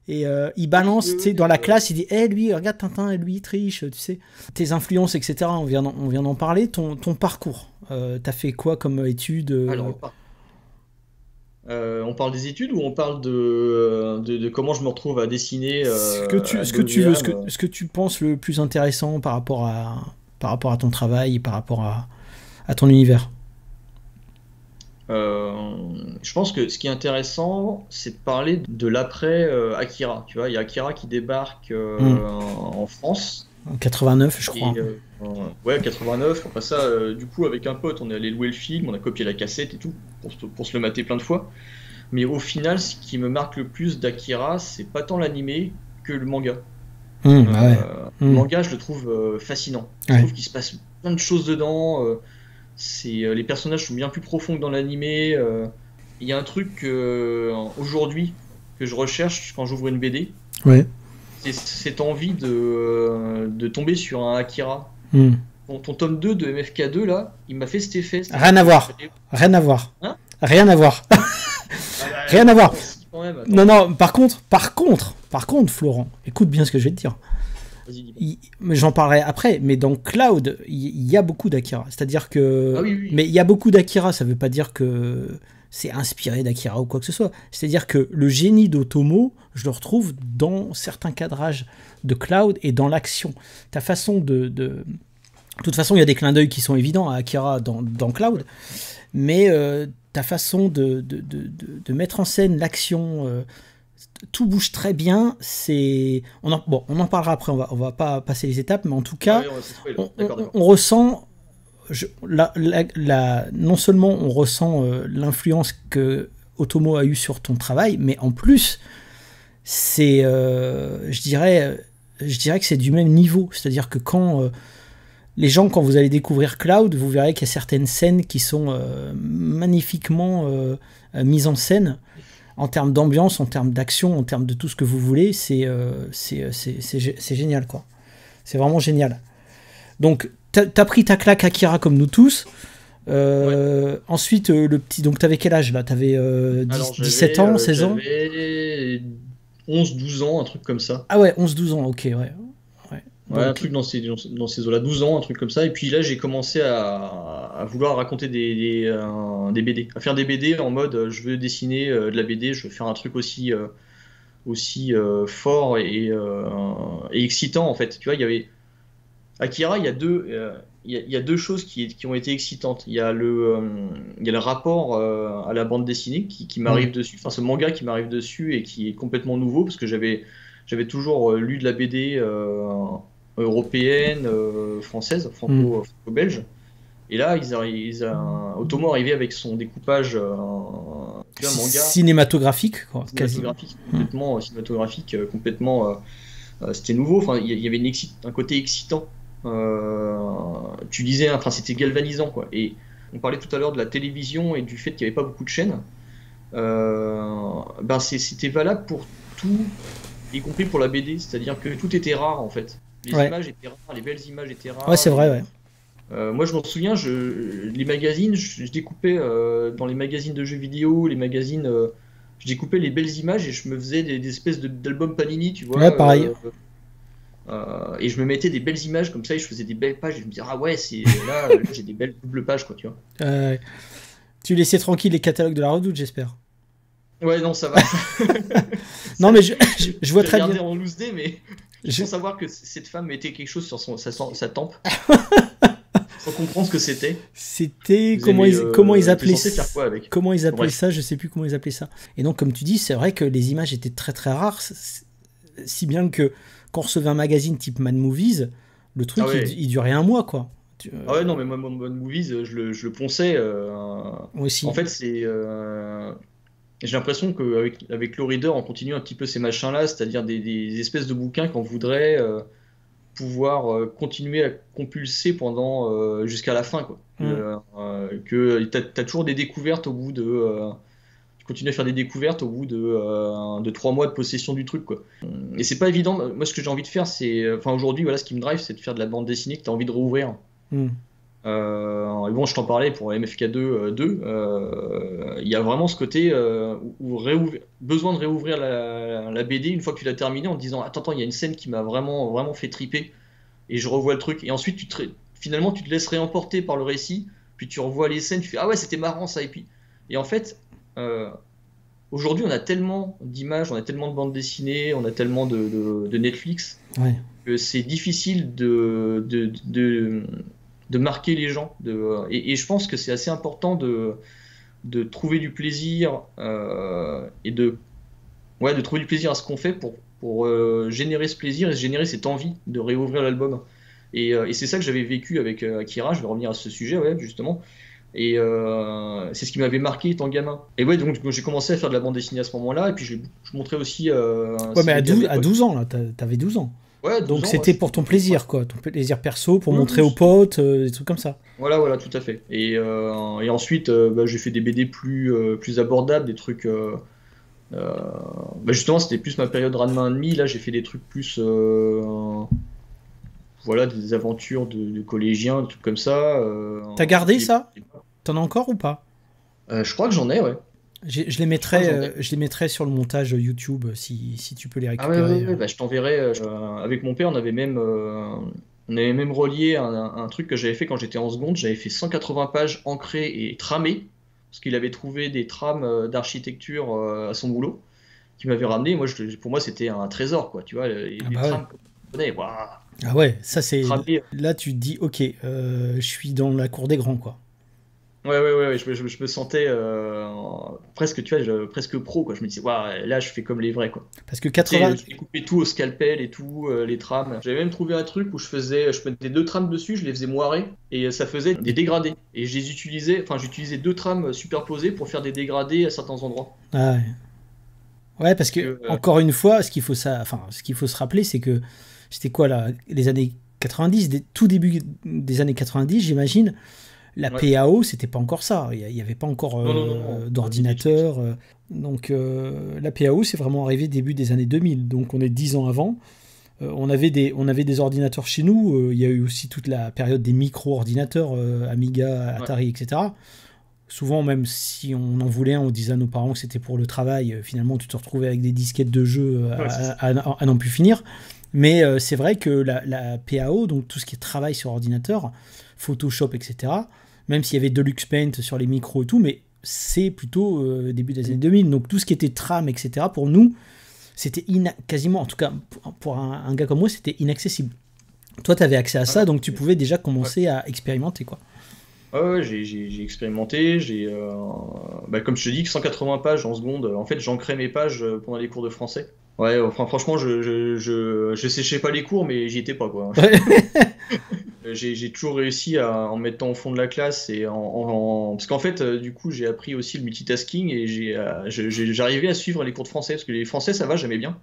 Et il balance, tu sais, dans la classe, il dit hey, lui, regarde Tintin, lui, il triche, tu sais. Tes influences, etc., on vient d'en parler. Ton parcours, t'as fait quoi comme études Alors, on parle des études ou on parle de comment je me retrouve à dessiner ce que tu veux, ce que tu penses le plus intéressant par rapport à ton travail et par rapport à ton univers. Je pense que ce qui est intéressant, c'est de parler de l'après Akira. Tu vois, il y a Akira qui débarque en France. En 89, je crois. Ouais, 89. Après ça, du coup, avec un pote, on est allé louer le film, on a copié la cassette et tout, pour se le mater plein de fois. Mais au final, ce qui me marque le plus d'Akira, c'est pas tant l'animé que le manga. Le manga, je le trouve fascinant. Je trouve qu'il se passe plein de choses dedans. Les personnages sont bien plus profonds que dans l'animé. Il y a un truc aujourd'hui que je recherche quand j'ouvre une BD. Ouais. C'est cette envie de tomber sur un Akira. Ton tome 2 de MFK2 là, il m'a fait cet effet. Rien à voir. Rien à voir. Hein Rien à voir. Rien à voir. Même, non, par contre, Florent, écoute bien ce que je vais te dire. J'en parlerai après, mais dans Cloud, il y a beaucoup d'Akira. C'est-à-dire que... Ah oui. Mais il y a beaucoup d'Akira, ça veut pas dire que c'est inspiré d'Akira ou quoi que ce soit. C'est-à-dire que le génie d'Otomo, je le retrouve dans certains cadrages de Cloud et dans l'action. Ta façon de toute façon, il y a des clins d'œil qui sont évidents à Akira dans Cloud, mais ta façon de mettre en scène l'action... tout bouge très bien. On en parlera après. On va pas passer les étapes, mais en tout cas, on ressent. Non seulement on ressent l'influence que Otomo a eue sur ton travail, mais en plus, je dirais que c'est du même niveau. C'est-à-dire que quand vous allez découvrir Cloud, vous verrez qu'il y a certaines scènes qui sont magnifiquement mises en scène. En termes d'ambiance, en termes d'action, en termes de tout ce que vous voulez, c'est génial, quoi. C'est vraiment génial. Donc, t'as pris ta claque Akira comme nous tous. Ensuite, le petit... Donc, t'avais quel âge, là? T'avais 17 ans, 16 ans? J'avais 11-12 ans, un truc comme ça. Ah ouais, 11-12 ans, ok, ouais. Ouais, un truc dans ces eaux-là, 12 ans, un truc comme ça. Et puis là, j'ai commencé à vouloir raconter des BD, à faire des BD en mode je veux dessiner de la BD, je veux faire un truc aussi fort et excitant en fait. Tu vois, il y avait Akira, il y a deux choses qui ont été excitantes. Il y a le rapport à la bande dessinée qui m'arrive dessus, enfin ce manga qui m'arrive dessus et qui est complètement nouveau parce que j'avais toujours lu de la BD européenne, française, franco-belge. Et là, Otomo arrivait avec son découpage tu vois, manga Cinématographique, quoi, quasi. cinématographique, complètement. C'était nouveau. Enfin, il y avait un côté excitant. Tu disais, enfin, c'était galvanisant, quoi. Et on parlait tout à l'heure de la télévision et du fait qu'il n'y avait pas beaucoup de chaînes. Ben c'était valable pour tout, y compris pour la BD. C'est-à-dire que tout était rare, en fait. Les images étaient rares, les belles images étaient rares. Ouais, c'est vrai, ouais. Moi, je m'en souviens, les magazines, je découpais dans les magazines de jeux vidéo, les magazines, je découpais les belles images et je me faisais des espèces d'albums Panini, tu vois. Ouais, pareil. Et je me mettais des belles images comme ça et je faisais des belles pages et je me disais, ah ouais, là, j'ai des belles doubles pages, quoi, tu vois. Tu laissais tranquille les catalogues de la Redoute, j'espère. Ouais, non, ça va. Non, mais je vois très bien. En loose day, mais sans savoir que cette femme mettait quelque chose sur sa tempe. Sans comprendre ce que c'était. C'était comment ils appelaient ça. Faire quoi avec comment ils appelaient ça, je sais plus comment ils appelaient ça. Et donc comme tu dis, c'est vrai que les images étaient très très rares, si bien que quand on recevait un magazine type Mad Movies, le truc il durait un mois, quoi. Ah ouais, non, mais moi, Mad Movies, je le ponçais. Aussi. En fait, j'ai l'impression qu'avec Low Reader, on continue un petit peu ces machins-là, c'est-à-dire des espèces de bouquins qu'on voudrait pouvoir continuer à compulser pendant jusqu'à la fin, quoi. Que t'as toujours des découvertes au bout de tu continues à faire des découvertes au bout de 3 mois de possession du truc, quoi. Et c'est pas évident. Moi, ce que j'ai envie de faire, enfin aujourd'hui, voilà, ce qui me drive, c'est de faire de la bande dessinée que t'as envie de rouvrir. Et bon, je t'en parlais pour MFK2 2, il y a vraiment ce côté besoin de réouvrir la BD une fois que tu l'as terminé en te disant attends, il y a une scène qui m'a vraiment, vraiment fait triper et je revois le truc et ensuite finalement tu te laisses réemporter par le récit, puis tu revois les scènes, tu fais ah ouais, c'était marrant ça, et en fait aujourd'hui on a tellement d'images, on a tellement de bandes dessinées, on a tellement de Netflix que c'est difficile de marquer les gens. Et je pense que c'est assez important de trouver du plaisir et de trouver du plaisir à ce qu'on fait pour générer ce plaisir et générer cette envie de réouvrir l'album. Et c'est ça que j'avais vécu avec Akira, je vais revenir à ce sujet, justement. Et c'est ce qui m'avait marqué étant gamin. Et ouais, donc j'ai commencé à faire de la bande dessinée à ce moment-là, et puis je montrais aussi... ouais, mais à 12 ans, là, t'avais 12 ans. Ouais, donc c'était pour ton plaisir, quoi, ton plaisir perso, pour montrer aux potes, des trucs comme ça. Voilà, tout à fait. Et ensuite, j'ai fait des BD plus abordables, des trucs... justement, c'était plus ma période Ranma 1,5. Là, j'ai fait des trucs plus... voilà, des aventures de collégiens, des trucs comme ça. T'as gardé ça ? T'en as encore ou pas ? Je crois que j'en ai, ouais. Je les mettrai sur le montage YouTube si tu peux les récupérer. Ah ouais, je t'enverrai. Avec mon père, on avait même relié un truc que j'avais fait quand j'étais en seconde. J'avais fait 180 pages ancrées et tramées, parce qu'il avait trouvé des trames d'architecture à son boulot, qu'il m'avait ramené. Moi, pour moi, c'était un trésor, quoi. Tu vois, les trames qu'on connaît, waouh. Ah ouais, ça c'est... Là, tu te dis, ok, je suis dans la cour des grands, quoi. Ouais, je me sentais presque, tu vois, presque pro, quoi. Je me disais, waouh, là, je fais comme les vrais, quoi. Parce que 80... Je découpais tout au scalpel et tout, les trames. J'avais même trouvé un truc où je mettais 2 trames dessus, je les faisais moirer, et ça faisait des dégradés. Et j'utilisais 2 trames superposées pour faire des dégradés à certains endroits. Ah ouais. Ouais, parce que, encore une fois, ce qu'il faut se rappeler, c'est que c'était quoi, là, les années 90, tout début des années 90, j'imagine. La PAO, c'était pas encore ça. Il n'y avait pas encore d'ordinateur. Donc la PAO, c'est vraiment arrivé début des années 2000. Donc on est 10 ans avant. On avait des ordinateurs chez nous. Il y a eu aussi toute la période des micro-ordinateurs, Amiga, Atari, etc. Souvent, même si on en voulait un, on disait à nos parents que c'était pour le travail. Finalement, tu te retrouvais avec des disquettes de jeux à n'en plus finir. Mais c'est vrai que la PAO, donc tout ce qui est travail sur ordinateur, Photoshop, etc., même s'il y avait Deluxe Paint sur les micros et tout, mais c'est plutôt début des années 2000. Donc tout ce qui était tram, etc., pour nous, c'était quasiment, en tout cas pour un gars comme moi, c'était inaccessible. Toi, tu avais accès à ça, donc tu pouvais déjà commencer à expérimenter, quoi. Ouais, j'ai expérimenté. Comme je te dis, 180 pages en seconde. En fait, j'ancrais mes pages pendant les cours de français. Ouais, enfin, franchement, je séchais pas les cours, mais j'y étais pas, quoi. j'ai toujours réussi en me mettant au fond de la classe et parce qu'en fait, du coup, j'ai appris aussi le multitasking et j'arrivais à suivre les cours de français parce que les français, ça va, j'aimais bien.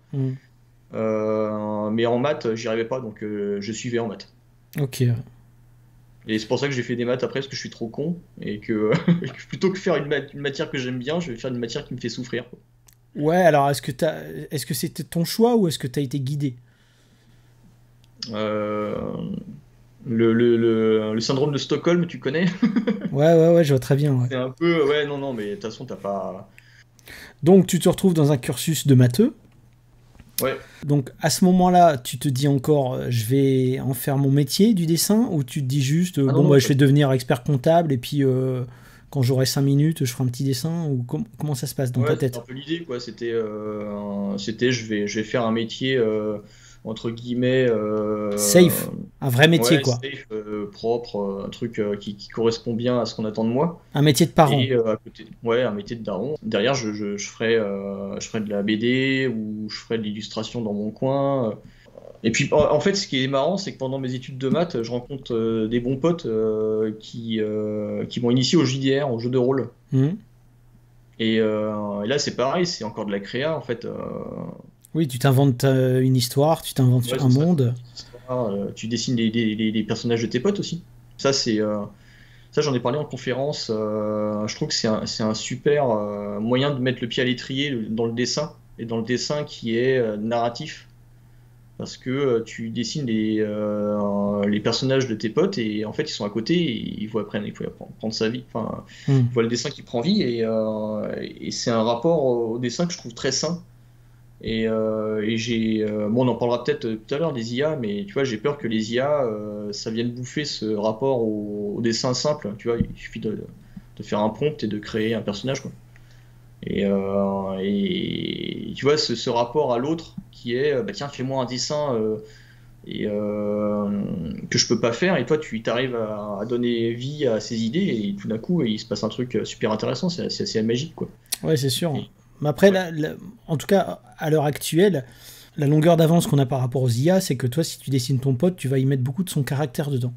Mais en maths, j'y arrivais pas, donc je suivais en maths. Ok. Et c'est pour ça que j'ai fait des maths après parce que je suis trop con et que plutôt que faire une matière que j'aime bien, je vais faire une matière qui me fait souffrir, quoi. Ouais, alors est-ce que c'était ton choix ou est-ce que tu as été guidé? Euh, le syndrome de Stockholm, tu connais? Ouais, je vois très bien. Ouais. C'est un peu. Ouais, non, mais de toute façon, t'as pas. Donc tu te retrouves dans un cursus de matheux. Ouais. Donc à ce moment-là, tu te dis encore, je vais en faire mon métier du dessin, ou tu te dis juste, Non, je vais devenir expert comptable et puis quand j'aurai 5 minutes, je ferai un petit dessin, ou comment ça se passe dans ta c'était tête? un peu l'idée, quoi. C'était, je vais faire un métier entre guillemets. Safe, un vrai métier, Ouais, quoi. safe, propre, un truc qui correspond bien à ce qu'on attend de moi. Un métier de parent. Et à côté, ouais, un métier de daron. Derrière, je ferai de la BD ou je ferai de l'illustration dans mon coin. Et puis, en fait, ce qui est marrant, c'est que pendant mes études de maths, je rencontre des bons potes qui m'ont initié au JDR, au jeu de rôle. Et là, c'est pareil, c'est encore de la créa, en fait. Oui, tu t'inventes une histoire, tu t'inventes Ouais, un c'est ça. monde. Tu dessines les personnages de tes potes aussi. Ça, ça, j'en ai parlé en conférence. Je trouve que c'est un super moyen de mettre le pied à l'étrier dans le dessin, et dans le dessin qui est narratif. Parce que tu dessines les personnages de tes potes et en fait ils sont à côté et il faut apprendre sa vie. Enfin, ils voient le dessin qui prend vie et c'est un rapport au dessin que je trouve très sain. Et bon, on en parlera peut-être tout à l'heure des IA, mais tu vois, j'ai peur que les IA ça vienne bouffer ce rapport au dessin simple. Tu vois, il suffit de faire un prompt et de créer un personnage, quoi. Et tu vois, ce rapport à l'autre qui est, bah tiens, fais-moi un dessin que je peux pas faire, et toi, tu t'arrives à donner vie à ces idées, et tout d'un coup, il se passe un truc super intéressant, c'est assez magique, quoi. Ouais, c'est sûr. Mais après, en tout cas, à l'heure actuelle, la longueur d'avance qu'on a par rapport aux IA, c'est que toi, si tu dessines ton pote, tu vas y mettre beaucoup de son caractère dedans.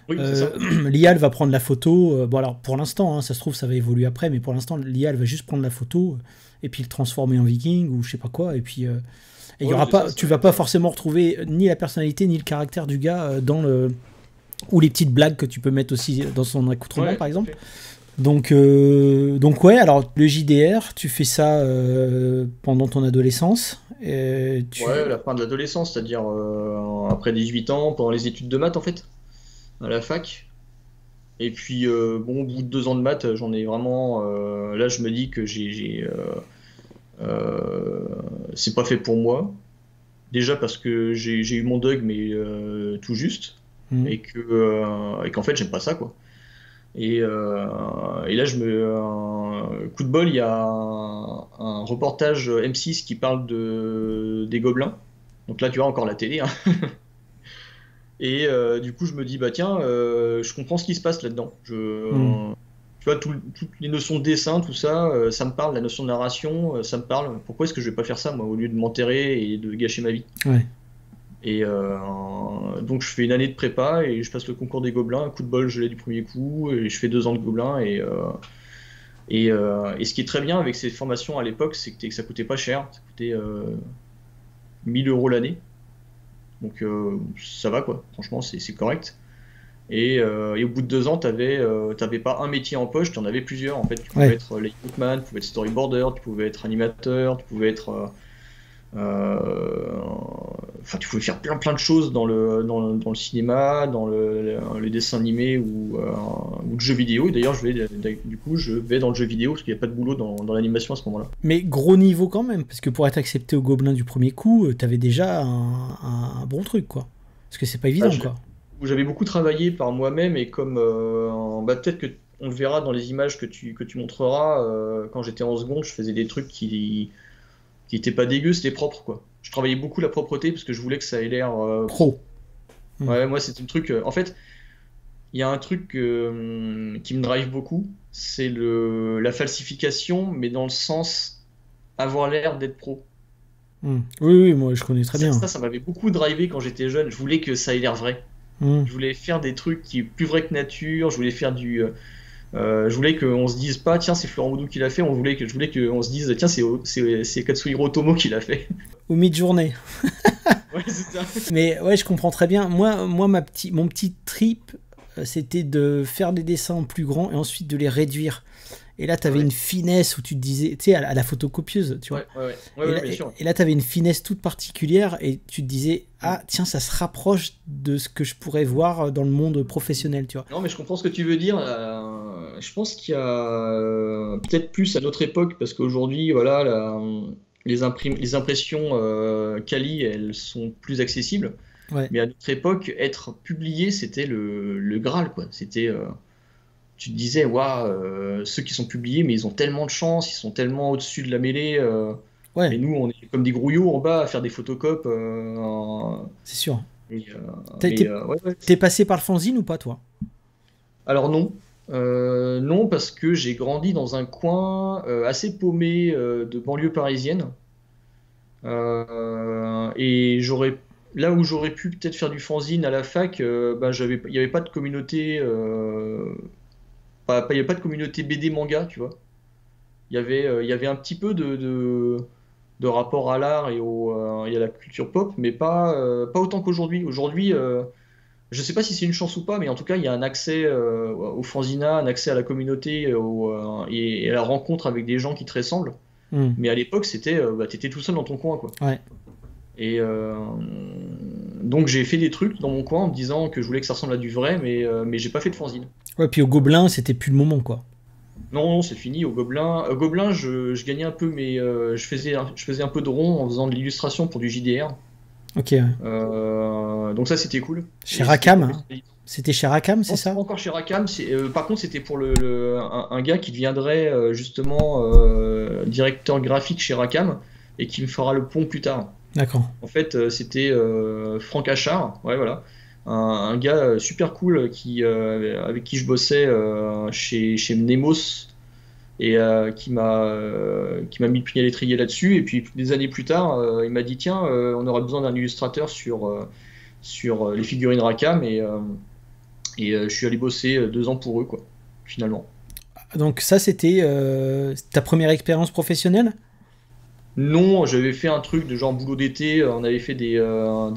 Oui, c'est ça. L'IA, elle va prendre la photo. Bon, alors pour l'instant, hein, ça se trouve, ça va évoluer après, mais pour l'instant, l'IA, elle va juste prendre la photo et puis le transformer en viking ou je sais pas quoi. Et puis, il y aura pas, tu vas pas forcément retrouver ni la personnalité ni le caractère du gars dans le. Ou les petites blagues que tu peux mettre aussi dans son accoutrement, par exemple. Donc ouais, alors le JDR, tu fais ça pendant ton adolescence. Ouais, la fin de l'adolescence, c'est-à-dire après 18 ans, pendant les études de maths en fait, à la fac. Et puis bon, au bout de 2 ans de maths, j'en ai vraiment. Là, je me dis que c'est pas fait pour moi. Déjà parce que j'ai eu mon dog, mais tout juste, et qu'en fait, j'aime pas ça, quoi. Et là, coup de bol, il y a un reportage M6 qui parle des gobelins. Donc là, tu vois, encore la télé, hein. Et du coup, je me dis, bah tiens, je comprends ce qui se passe là-dedans. Tu vois, toutes les notions de dessin, tout ça, ça me parle. La notion de narration, ça me parle. Pourquoi est-ce que je vais pas faire ça, moi, au lieu de m'enterrer et de gâcher ma vie? Ouais. Et donc je fais une année de prépa et je passe le concours des gobelins. Un coup de bol, je l'ai du premier coup et je fais 2 ans de gobelins. Et ce qui est très bien avec ces formations à l'époque, c'est que ça coûtait pas cher. Ça coûtait 1000 € l'année. Donc ça va, quoi. Franchement, c'est correct. Et au bout de 2 ans, t'avais pas un métier en poche, tu en avais plusieurs. En fait, tu pouvais être layoutman, tu pouvais être storyboarder, tu pouvais être animateur, tu pouvais être enfin, tu pouvais faire plein de choses dans le cinéma, dans le dessin animé ou le jeu vidéo. Et d'ailleurs, je vais dans le jeu vidéo parce qu'il n'y a pas de boulot dans l'animation à ce moment-là. Mais gros niveau quand même, parce que pour être accepté au Gobelin du premier coup, t'avais déjà un bon truc, quoi. Parce que c'est pas évident, quoi. J'avais beaucoup travaillé par moi-même et comme peut-être que on le verra dans les images que tu montreras. Quand j'étais en seconde, je faisais des trucs qui étaient pas dégueux, c'était propre, quoi. Je travaillais beaucoup la propreté parce que je voulais que ça ait l'air pro. Ouais, moi c'est un truc. En fait, il y a un truc qui me drive beaucoup, c'est la falsification, mais dans le sens avoir l'air d'être pro. Oui, moi je connais très bien. Ça m'avait beaucoup drivé quand j'étais jeune. Je voulais que ça ait l'air vrai. Je voulais faire des trucs qui est plus vrai que nature. Je voulais faire je voulais qu'on se dise pas, tiens, c'est Florent Boudou qui l'a fait. Je voulais qu'on se dise, tiens, c'est Katsuhiro Otomo qui l'a fait. Ou mid-journée. Ouais, c'est ça. Mais ouais, je comprends très bien. Moi mon petit trip, c'était de faire des dessins plus grands et ensuite de les réduire. Et là, tu avais une finesse où tu te disais, tu sais, à la photocopieuse, tu vois. Bien sûr. Et là, tu avais une finesse toute particulière et tu te disais, ah, tiens, ça se rapproche de ce que je pourrais voir dans le monde professionnel, tu vois. Non, mais je comprends ce que tu veux dire. Je pense qu'il y a peut-être plus à notre époque, parce qu'aujourd'hui, voilà, les impressions quali, elles sont plus accessibles. Ouais. Mais à notre époque, être publié, c'était le Graal, quoi. C'était, tu te disais, waouh, ceux qui sont publiés, mais ils ont tellement de chance, ils sont tellement au-dessus de la mêlée. Ouais. Et nous, on est comme des grouillots en bas à faire des photocopes. C'est sûr. Ouais. T'es passé par le fanzine ou pas, toi? Alors non. Non, parce que j'ai grandi dans un coin assez paumé de banlieue parisienne. Et là où j'aurais pu peut-être faire du fanzine à la fac, il n'y avait pas de communauté, il y avait pas de communauté BD manga, tu vois. Il y avait un petit peu de rapport à l'art et à la culture pop, mais pas autant qu'aujourd'hui. Aujourd'hui, je sais pas si c'est une chance ou pas, mais en tout cas, il y a un accès au fanzina, un accès à la communauté et à la rencontre avec des gens qui te ressemblent. Mais à l'époque, c'était, t'étais tout seul dans ton coin, quoi. Ouais. Et donc j'ai fait des trucs dans mon coin en me disant que je voulais que ça ressemble à du vrai, mais j'ai pas fait de fanzine. Ouais, puis au Gobelin, c'était plus le moment, quoi. Non, c'est fini. Au Gobelin, je gagnais un peu, mais je faisais un peu de rond en faisant de l'illustration pour du JDR. Ok. Ouais. Donc ça, c'était cool. Chez Rackham, hein. C'était chez Rackham, c'est ça? Pas encore chez Rackham. Par contre, c'était pour un gars qui deviendrait justement directeur graphique chez Rackham et qui me fera le pont plus tard. D'accord. En fait, c'était Franck Achard, ouais, voilà. Un gars super cool avec qui je bossais chez Mnemos et qui m'a mis le pied à l'étrier là-dessus. Et puis des années plus tard, il m'a dit tiens, on aurait besoin d'un illustrateur sur les figurines Rackham et je suis allé bosser 2 ans pour eux, quoi, finalement. Donc ça, c'était ta première expérience professionnelle? Non, j'avais fait un truc de genre boulot d'été, on avait fait des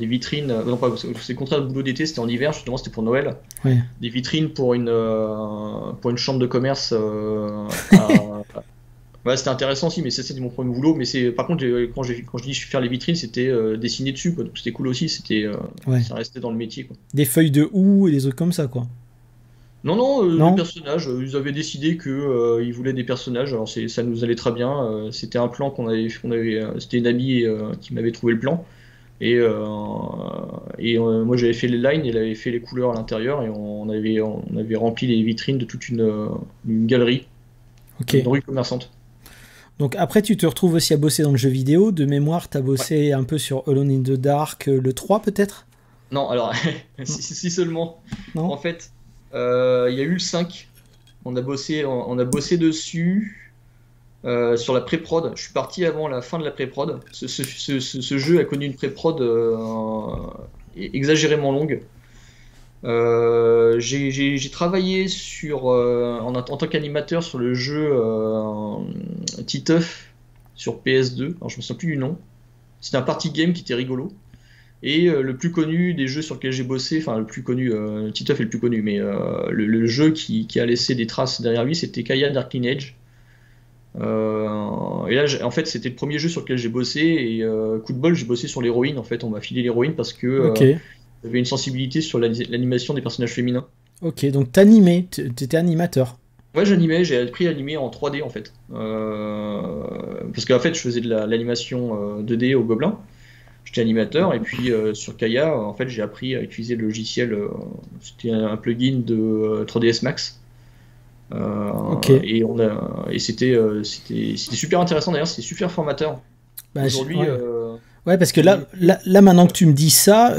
vitrines, non pas, c'est le contraire de boulot d'été, c'était en hiver, justement, c'était pour Noël. Ouais. Des vitrines pour une chambre de commerce. Ouais, c'était intéressant aussi, mais c'était mon premier boulot. Mais par contre, quand je dis faire les vitrines, c'était dessiner dessus, quoi. Donc c'était cool aussi, ça restait dans le métier, quoi. Des feuilles de houx et des trucs comme ça, quoi. Non, des personnages. Ils avaient décidé que ils voulaient des personnages. Alors ça nous allait très bien. C'était un plan c'était une amie qui m'avait trouvé le plan. Et moi j'avais fait les lines, elle avait fait les couleurs à l'intérieur et on avait rempli les vitrines de toute une galerie, une rue commerçante. Donc après tu te retrouves aussi à bosser dans le jeu vidéo. De mémoire, tu as bossé un peu sur Alone in the Dark, le 3 peut-être? Non, alors si seulement. Non. En fait, il y a eu le 5. On a bossé dessus sur la pré-prod. Je suis parti avant la fin de la pré-prod. Ce jeu a connu une pré-prod exagérément longue. J'ai travaillé en tant qu'animateur sur le jeu Titeuf sur PS2. Alors je me souviens plus du nom. C'était un party game qui était rigolo. Et le plus connu des jeux sur lesquels j'ai bossé, enfin le plus connu, Titeuf est le plus connu, mais le jeu qui a laissé des traces derrière lui, c'était Kaya Dark Lineage. Et là, en fait, c'était le premier jeu sur lequel j'ai bossé. Et coup de bol, j'ai bossé sur l'héroïne. En fait, on m'a filé l'héroïne parce que j'avais une sensibilité sur l'animation des personnages féminins. Ok, donc t'animais, t'étais animateur. Ouais, j'animais, j'ai appris à animer en 3D en fait. Parce qu'en fait, je faisais de l'animation 2D au Gobelin. J'étais animateur et puis sur Kaya, en fait, j'ai appris à utiliser le logiciel. C'était un plugin de 3ds Max. Et c'était super intéressant d'ailleurs, c'était super formateur. Aujourd'hui. Ouais, parce que là, maintenant que tu me dis ça,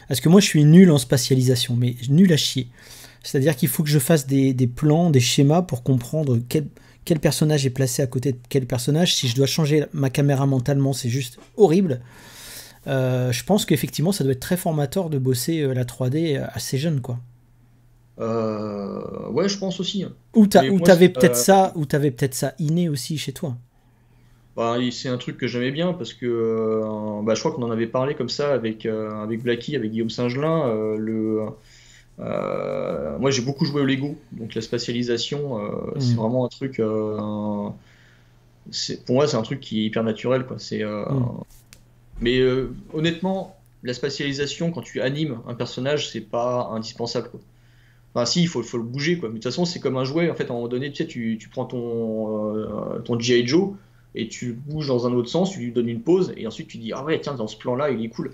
parce que moi je suis nul en spatialisation, mais nul à chier. C'est-à-dire qu'il faut que je fasse des plans, des schémas pour comprendre quel personnage est placé à côté de quel personnage. Si je dois changer ma caméra mentalement, c'est juste horrible. Je pense qu'effectivement, ça doit être très formateur de bosser la 3D assez jeune, quoi. Ouais, je pense aussi. Ou Mais moi, t'avais peut-être ça inné aussi chez toi. bah, c'est un truc que j'aimais bien parce que bah, je crois qu'on en avait parlé comme ça avec Blacky, avec Guillaume Singelin. Moi, j'ai beaucoup joué au Lego, donc la spatialisation, c'est vraiment un truc. Pour moi, c'est un truc qui est hyper naturel, quoi. Mais honnêtement, la spatialisation, quand tu animes un personnage, c'est pas indispensable, quoi. Enfin, si, il faut le bouger, quoi. Mais de toute façon, c'est comme un jouet. En fait, à un moment donné, tu sais, tu prends ton G.I. Joe et tu le bouges dans un autre sens, tu lui donnes une pause et ensuite tu dis, ah ouais, tiens, dans ce plan-là, il est cool.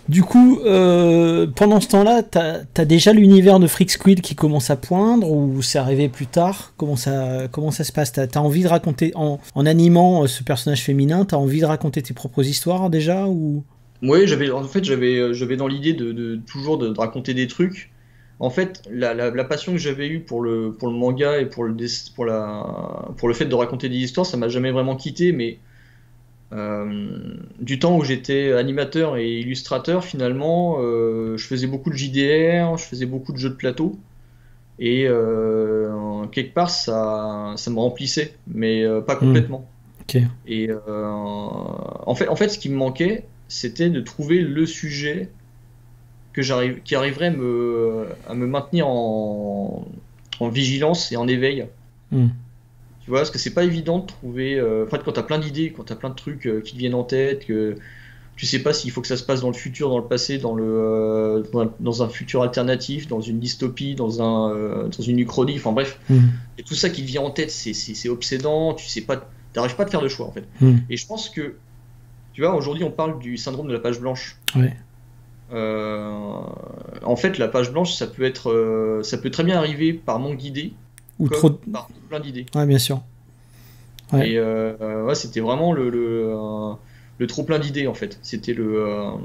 Du coup, pendant ce temps-là, t'as déjà l'univers de Freak Squid qui commence à poindre ou c'est arrivé plus tard? Comment ça se passe? T'as envie de raconter, en animant ce personnage féminin, t'as envie de raconter tes propres histoires déjà ou... Ouais, j'avais dans l'idée toujours de raconter des trucs. En fait, la passion que j'avais eue pour le manga et pour le fait de raconter des histoires, ça m'a jamais vraiment quitté, mais du temps où j'étais animateur et illustrateur, finalement, je faisais beaucoup de JDR, je faisais beaucoup de jeux de plateau, et quelque part, ça me remplissait, mais pas complètement. Ok. Et en fait, ce qui me manquait, c'était de trouver le sujet qui arriverait à me maintenir en vigilance et en éveil. Tu vois, parce que c'est pas évident de trouver. En fait, quand t'as plein d'idées, quand t'as plein de trucs qui te viennent en tête, que tu sais pas s'il faut que ça se passe dans le futur, dans le passé, dans un futur alternatif, dans une dystopie, dans une uchronie, enfin bref. Et tout ça qui te vient en tête, c'est obsédant, tu sais pas, t'arrives pas à te faire de choix en fait. Et je pense que, tu vois, aujourd'hui on parle du syndrome de la page blanche. Ouais. En fait, la page blanche, ça peut très bien arriver par manque d'idées, ou par plein d'idées. Ouais, bien sûr. Ouais. Et ouais, c'était vraiment le trop plein d'idées en fait. C'était le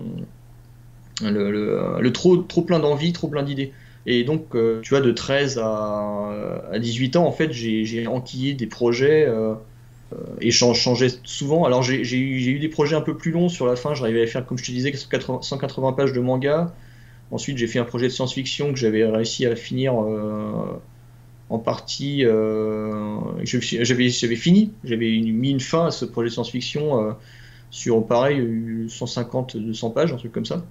trop plein d'envie, trop plein d'idées. Et donc, tu vois, de 13 à 18 ans, en fait, j'ai enquillé des projets et changeais souvent. Alors, j'ai eu des projets un peu plus longs sur la fin. J'arrivais à faire, comme je te disais, 180 pages de manga. Ensuite, j'ai fait un projet de science-fiction que j'avais réussi à finir en partie. J'avais fini. J'avais mis une fin à ce projet de science-fiction sur, pareil, 150-200 pages, un truc comme ça.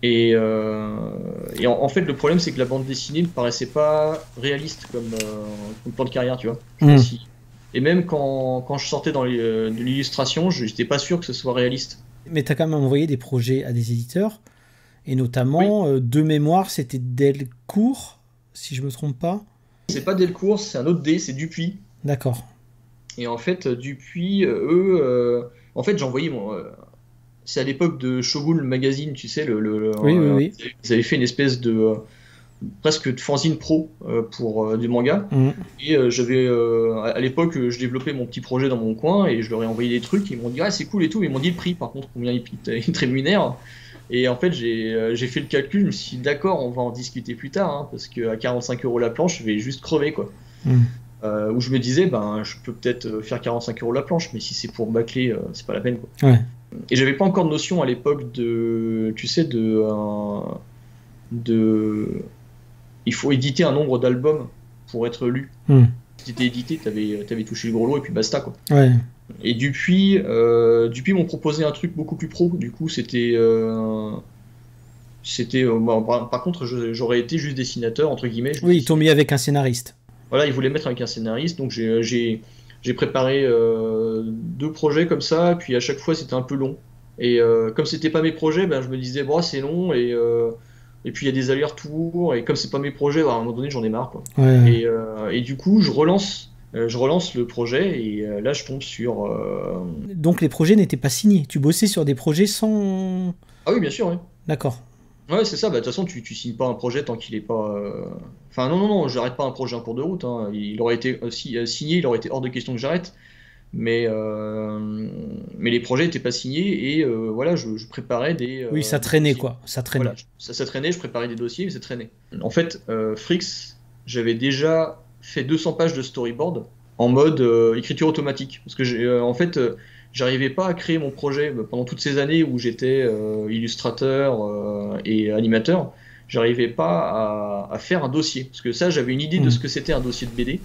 Et en fait, le problème, c'est que la bande dessinée ne me paraissait pas réaliste comme plan de carrière, tu vois. Et même quand je sortais de l'illustration, je n'étais pas sûr que ce soit réaliste. Mais tu as quand même envoyé des projets à des éditeurs, et notamment, de mémoire, c'était Delcourt, si je me trompe pas. C'est pas Delcourt, c'est un autre D, c'est Dupuis. D'accord. Et en fait, Dupuis, en fait, j'ai envoyé c'est à l'époque de Shogun Magazine, tu sais, oui. Ils avaient fait une espèce de presque de fanzine pro pour du manga. Et à l'époque, je développais mon petit projet dans mon coin et je leur ai envoyé des trucs. Ils m'ont dit, ah, c'est cool et tout. Ils m'ont dit le prix, par contre, combien ils te rémunèrent. Et en fait, j'ai fait le calcul. Je me suis dit, d'accord, on va en discuter plus tard, hein, parce qu'à 45 € la planche, je vais juste crever, quoi. Où je me disais, ben, je peux peut-être faire 45 € la planche, mais si c'est pour bâcler, c'est pas la peine, quoi. Ouais. Et j'avais pas encore de notion à l'époque tu sais, il faut éditer un nombre d'albums pour être lu. Si t'étais édité, t'avais touché le gros lot et puis basta, quoi. Ouais. Et Dupuis m'ont proposé un truc beaucoup plus pro. Du coup, par contre, j'aurais été juste dessinateur, entre guillemets. Oui, ils t'ont mis avec un scénariste. Voilà, ils voulaient mettre avec un scénariste, donc j'ai préparé 2 projets comme ça, puis à chaque fois c'était un peu long. Et comme c'était pas mes projets, ben, je me disais, bon, c'est long, et puis il y a des allers-retours, et comme c'est pas mes projets, ben, à un moment donné j'en ai marre, quoi. Ouais. Et du coup, je relance le projet, et là je tombe sur. Donc les projets n'étaient pas signés, tu bossais sur des projets sans. Ah oui, bien sûr, oui. D'accord. Ouais, c'est ça, bah, de toute façon, tu signes pas un projet tant qu'il est pas. Enfin, non, j'arrête pas un projet en cours de route, hein. Il aurait été signé, il aurait été hors de question que j'arrête. Mais les projets n'étaient pas signés et voilà, je préparais des. Oui, ça traînait, quoi. Ça traînait. Voilà, ça traînait, je préparais des dossiers, mais ça traînait. En fait, Frix, j'avais déjà fait 200 pages de storyboard en mode écriture automatique. Parce que j'arrivais pas à créer mon projet pendant toutes ces années où j'étais illustrateur et animateur. J'arrivais pas à faire un dossier. Parce que ça, j'avais une idée de ce que c'était un dossier de BD.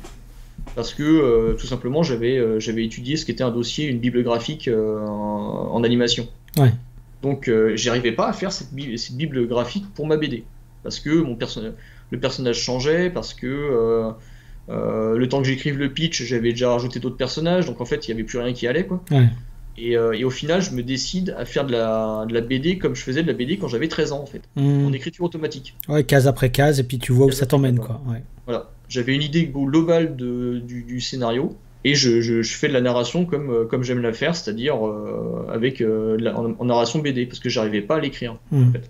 Parce que tout simplement, j'avais étudié ce qu'était un dossier, une bible graphique en animation. Ouais. Donc, j'y arrivais pas à faire cette bible graphique pour ma BD. Parce que le personnage changeait, parce que le temps que j'écrive le pitch, j'avais déjà rajouté d'autres personnages, donc en fait, il n'y avait plus rien qui allait, quoi. Ouais. Et au final, je me décide à faire de la BD comme je faisais de la BD quand j'avais 13 ans, en fait, en écriture automatique. Ouais, case après case, et puis tu vois où ça t'emmène, quoi. Ouais. Voilà. J'avais une idée globale du scénario, et je fais de la narration comme j'aime la faire, c'est-à-dire avec en narration BD, parce que j'arrivais pas à l'écrire, en fait.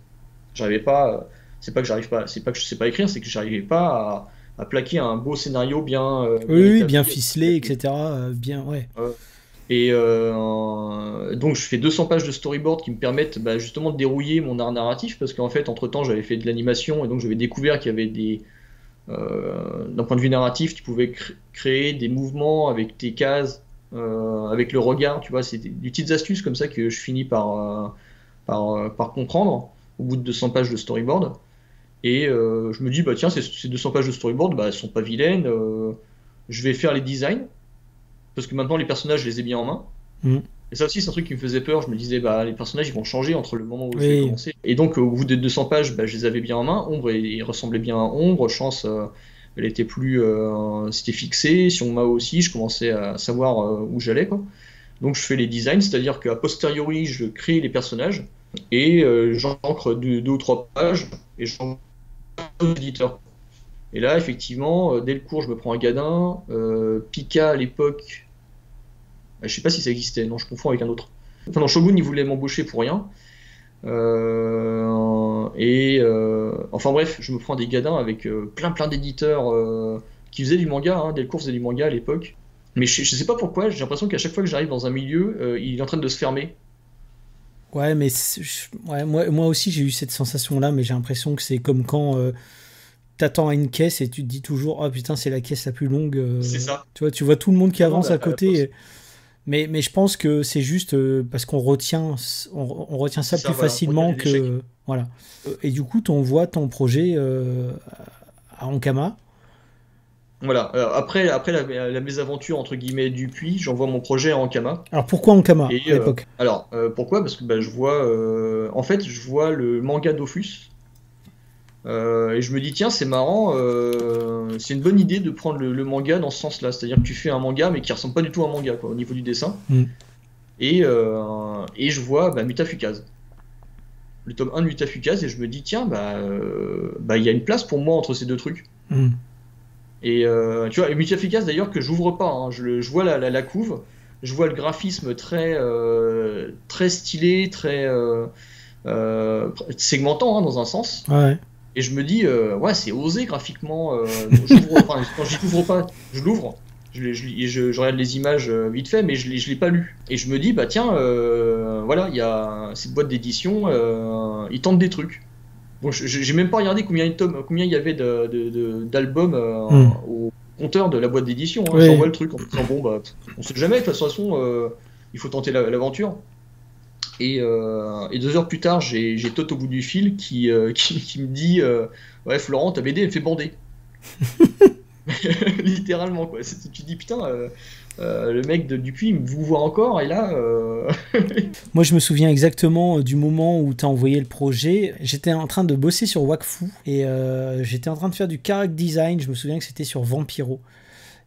J'arrivais pas, c'est pas que j'arrive pas, c'est pas que je sais pas écrire, c'est que j'arrivais pas à plaquer un beau scénario bien, bien ficelé, etc. Bien, ouais. Et donc je fais 200 pages de storyboard qui me permettent justement de dérouiller mon art narratif, parce qu'en fait, entre-temps, j'avais fait de l'animation, et donc j'avais découvert qu'il y avait d'un point de vue narratif, tu pouvais créer des mouvements avec tes cases, avec le regard, tu vois, c'est des petites astuces comme ça que je finis par comprendre au bout de 200 pages de storyboard. Et je me dis, tiens, ces 200 pages de storyboard, elles sont pas vilaines, je vais faire les designs, parce que maintenant les personnages, je les ai bien en main. Et ça aussi, c'est un truc qui me faisait peur. Je me disais, les personnages, ils vont changer entre le moment où je vais commencer. Et donc, au bout des 200 pages, je les avais bien en main. Ombre, il ressemblait bien à Ombre. Chance, elle était plus... c'était fixé. Sion Mao aussi, je commençais à savoir où j'allais, quoi. Donc, je fais les designs, c'est-à-dire qu'à posteriori, je crée les personnages, et j'encre 2 ou 3 pages, et j'envoie aux éditeurs. Et là, effectivement, dès le cours, je me prends un gadin. Pika, à l'époque... Je sais pas si ça existait, non, je confonds avec un autre. Enfin, dans Shogun, ils voulaient m'embaucher pour rien. Enfin bref, je me prends des gadins avec plein d'éditeurs qui faisaient du manga, hein, dès le cours faisaient du manga à l'époque. Mais je sais pas pourquoi, j'ai l'impression qu'à chaque fois que j'arrive dans un milieu, il est en train de se fermer. Ouais, mais moi aussi j'ai eu cette sensation-là, mais j'ai l'impression que c'est comme quand t'attends à une caisse et tu te dis toujours, oh putain, c'est la caisse la plus longue. C'est ça. Tu vois tout le monde qui avance à côté. Mais je pense que c'est juste parce qu'on retient ça plus facilement que... Voilà. Et du coup, tu envoies ton projet à Ankama. Voilà. Après la mésaventure, entre guillemets, du puits, j'envoie mon projet à Ankama. Alors pourquoi Ankama à l'époque? Alors, pourquoi? Parce que je vois... en fait, je vois le manga Dofus. Et je me dis, tiens, c'est marrant, c'est une bonne idée de prendre le manga dans ce sens-là. C'est-à-dire que tu fais un manga, mais qui ressemble pas du tout à un manga, quoi, au niveau du dessin. Et je vois Mutafukaz. Le tome 1 de Mutafukaz, et je me dis, tiens, il y a une place pour moi entre ces deux trucs. Et tu vois, et Mutafukaz, d'ailleurs, que j'ouvre pas. Hein, je vois la couve, je vois le graphisme très stylé, très segmentant, hein, dans un sens. Ouais. Et je me dis, c'est osé graphiquement. Quand je l'ouvre pas, je l'ouvre. Je regarde les images vite fait, mais je l'ai pas lu. Et je me dis, tiens, voilà, il y a cette boîte d'édition, ils tentent des trucs. Bon, j'ai même pas regardé combien il y avait d'albums au compteur de la boîte d'édition. Hein. J'envoie le truc en me disant, on sait jamais, de toute façon, il faut tenter l'aventure. Et 2 heures plus tard, j'ai Todd au bout du fil qui me dit ouais, Florent, ta BD elle fait bander. Littéralement, quoi. Tu te dis putain, le mec de Dupuis vous voit encore, et là. Moi, je me souviens exactement du moment où tu as envoyé le projet. J'étais en train de bosser sur Wakfu et j'étais en train de faire du character design. Je me souviens que c'était sur Vampiro.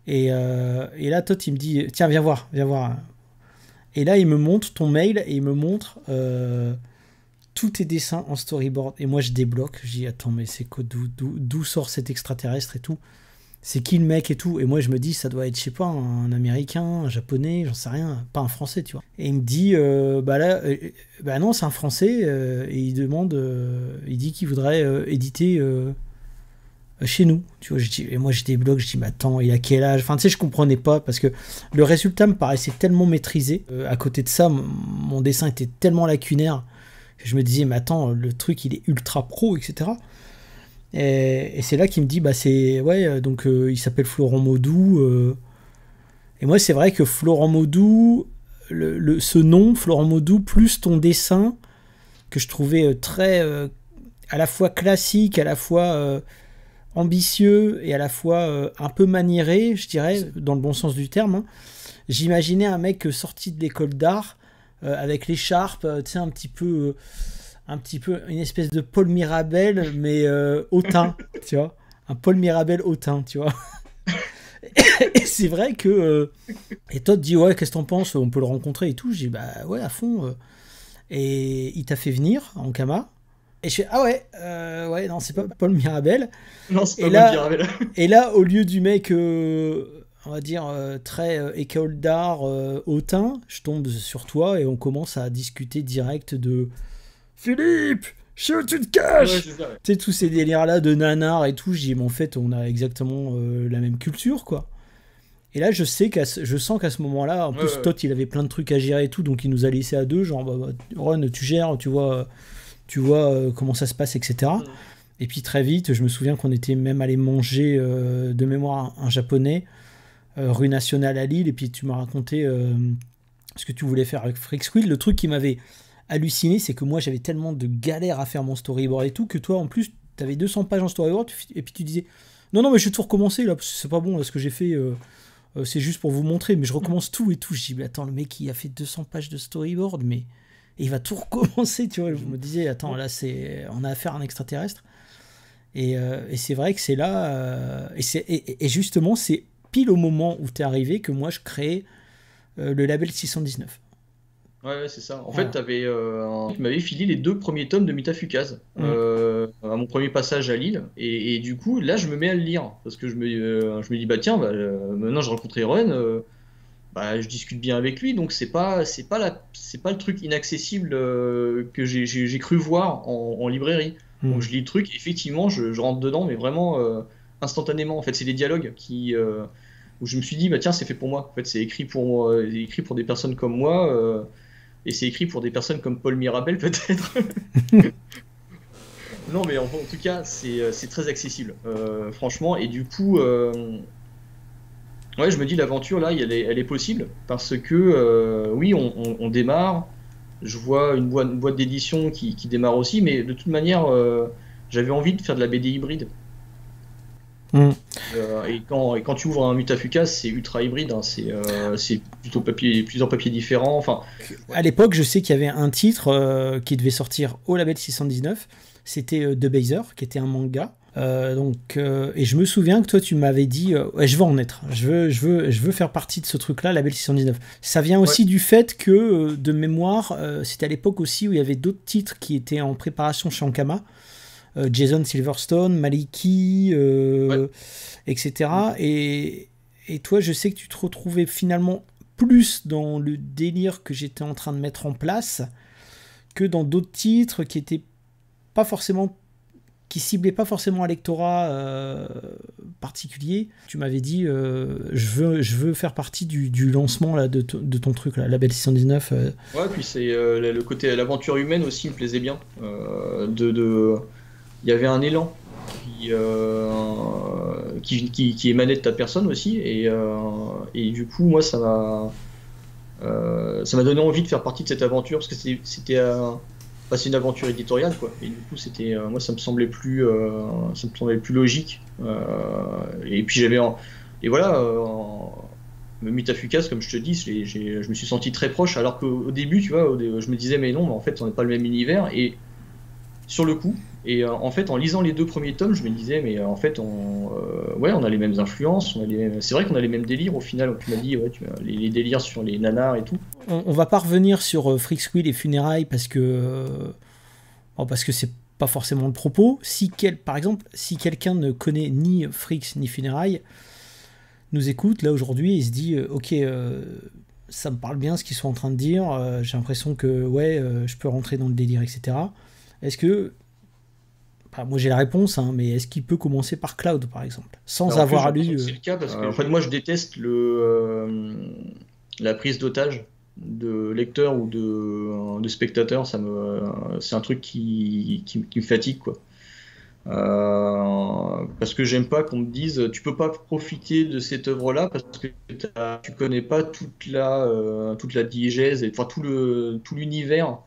Et là, Todd, il me dit tiens, viens voir. Et là, il me montre ton mail et il me montre tous tes dessins en storyboard. Et moi, je débloque. Je dis, attends, mais c'est quoi, d'où sort cet extraterrestre et tout? C'est qui le mec et tout? Et moi, je me dis, ça doit être, je sais pas, un Américain, un Japonais, j'en sais rien, pas un Français, tu vois. Et il me dit, non, c'est un Français. Et il demande, il dit qu'il voudrait éditer chez nous, tu vois. Et moi je débloque, je dis mais attends, il a quel âge? Enfin tu sais, je comprenais pas parce que le résultat me paraissait tellement maîtrisé. À côté de ça, mon dessin était tellement lacunaire que je me disais mais attends, le truc il est ultra pro, etc. Et c'est là qu'il me dit il s'appelle Florent Maudou. Et moi c'est vrai que Florent Maudou, ce nom, Florent Maudou, plus ton dessin, que je trouvais très à la fois classique, à la fois ambitieux et à la fois un peu maniéré, je dirais, dans le bon sens du terme. Hein. J'imaginais un mec sorti de l'école d'art, avec l'écharpe, tu sais, un petit peu une espèce de Paul Mirabel, mais hautain, tu vois. Un Paul Mirabel hautain, tu vois. Et c'est vrai que... et toi, te dis, ouais, qu'est-ce que t'en penses? On peut le rencontrer et tout. Je dis, bah ouais, à fond. Et il t'a fait venir en Kama. Et je fais, ah ouais, ouais, non, c'est pas Paul Mirabel. Non, c'est pas Et Paul là, Mirabel. et là, au lieu du mec, on va dire, très école d'art hautain, je tombe sur toi et on commence à discuter direct de Philippe, je sais où tu te caches. Ouais, c'est ça, ouais. Tu sais, tous ces délires-là de nanar et tout. Je dis, mais en fait, on a exactement la même culture, quoi. Et là, je sens qu'à ce moment-là, en plus, Todd, il avait plein de trucs à gérer et tout, donc il nous a laissé à deux, genre, bah, Ron, tu gères, tu vois comment ça se passe, etc. Et puis très vite, je me souviens qu'on était même allé manger de mémoire un japonais, rue Nationale à Lille, et puis tu m'as raconté ce que tu voulais faire avec Freak Squill. Le truc qui m'avait halluciné, c'est que moi, j'avais tellement de galères à faire mon storyboard et tout, que toi, en plus, tu avais 200 pages en storyboard, et puis tu disais, non, mais je vais tout recommencer, là, parce que c'est pas bon, là, ce que j'ai fait... c'est juste pour vous montrer, mais je recommence tout et tout. Je dis, mais attends, le mec, il a fait 200 pages de storyboard, mais et il va tout recommencer, tu vois. Je me disais, attends, là, on a affaire à un extraterrestre. Et c'est vrai que c'est là, et justement, c'est pile au moment où t'es arrivé que moi, je crée le label 619. Ouais, c'est ça. En Voilà. fait, tu m'avais filé les 2 premiers tomes de Mitafukaz à mon premier passage à Lille. Et du coup, là, je me mets à le lire. Parce que je me dis, bah tiens, maintenant je rencontre Eren, bah, je discute bien avec lui. Donc, c'est pas le truc inaccessible que j'ai cru voir en librairie. Donc, je lis le truc, et effectivement, je rentre dedans, mais vraiment instantanément. En fait, c'est les dialogues où je me suis dit, bah tiens, c'est fait pour moi. En fait, c'est écrit pour des personnes comme moi. Et c'est écrit pour des personnes comme Paul Mirabel, peut-être. Non, mais en tout cas, c'est très accessible, franchement. Et du coup, ouais, je me dis, l'aventure, là, elle est possible. Parce que, oui, on démarre. Je vois une boîte d'édition qui démarre aussi. Mais de toute manière, j'avais envie de faire de la BD hybride. Et quand tu ouvres un Mutafukas, c'est ultra hybride, hein, c'est plutôt plusieurs papiers différents. Enfin, à l'époque, je sais qu'il y avait un titre qui devait sortir au label 619. C'était The Baser, qui était un manga. Et je me souviens que toi, tu m'avais dit ouais, je veux en être. Je veux faire partie de ce truc-là, label 619. Ça vient aussi du fait que, de mémoire, c'était à l'époque aussi où il y avait d'autres titres qui étaient en préparation chez Ankama. Jason Silverstone, Maliki, etc. Et toi, je sais que tu te retrouvais finalement plus dans le délire que j'étais en train de mettre en place que dans d'autres titres qui étaient pas forcément, qui ciblaient pas forcément un lectorat particulier. Tu m'avais dit je veux faire partie du lancement là, de ton truc là, Label 619. Ouais, puis c'est le côté l'aventure humaine aussi me plaisait bien. Il y avait un élan qui émanait de ta personne aussi, et du coup, moi, ça m'a donné envie de faire partie de cette aventure, parce que c'est une aventure éditoriale, quoi. Et du coup, moi, ça me semblait plus logique. Et puis et voilà. Mutafukas, comme je te dis, je me suis senti très proche, alors qu'au début, tu vois, je me disais, mais non, mais en fait, on n'est pas le même univers. Et sur le coup, en fait, en lisant les 2 premiers tomes, je me disais, mais en fait, on a les mêmes influences, c'est vrai qu'on a les mêmes délires au final. Tu m'as dit, ouais, les délires sur les nanars et tout. On va pas revenir sur Freak Squill et Funérailles parce que c'est pas forcément le propos. Par exemple, si quelqu'un ne connaît ni Freaks ni Funérailles, nous écoute là aujourd'hui et se dit, ok, ça me parle bien ce qu'ils sont en train de dire, j'ai l'impression que je peux rentrer dans le délire, etc. Est-ce que... moi j'ai la réponse, hein, mais est-ce qu'il peut commencer par Cloud, par exemple, sans avoir lu... C'est le cas, parce que en fait, moi je déteste la prise d'otage de lecteur ou de spectateur. C'est un truc qui me fatigue, quoi. Parce que j'aime pas qu'on me dise tu peux pas profiter de cette œuvre-là parce que tu connais pas toute la diégèse et enfin tout l'univers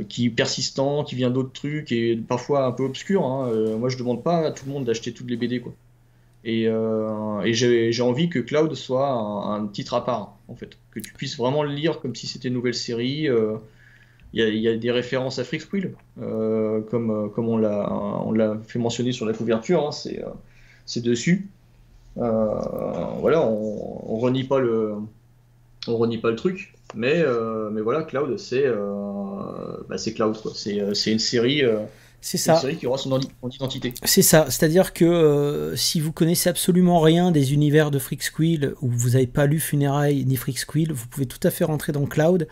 qui est persistant, qui vient d'autres trucs et parfois un peu obscur. Hein. Moi je demande pas à tout le monde d'acheter toutes les BD quoi. Et j'ai envie que Cloud soit un titre à part en fait, que tu puisses vraiment le lire comme si c'était une nouvelle série. Il y a des références à Freak comme on l'a fait mentionner sur la couverture, hein, c'est dessus. Voilà, on renie pas le truc, mais voilà, Cloud, c'est Cloud, quoi. C'est une série. C'est ça. Une série qui aura son identité. C'est ça, c'est-à-dire que si vous connaissez absolument rien des univers de Freak Squill ou vous n'avez pas lu Funérailles ni Freak Squill, vous pouvez tout à fait rentrer dans Cloud.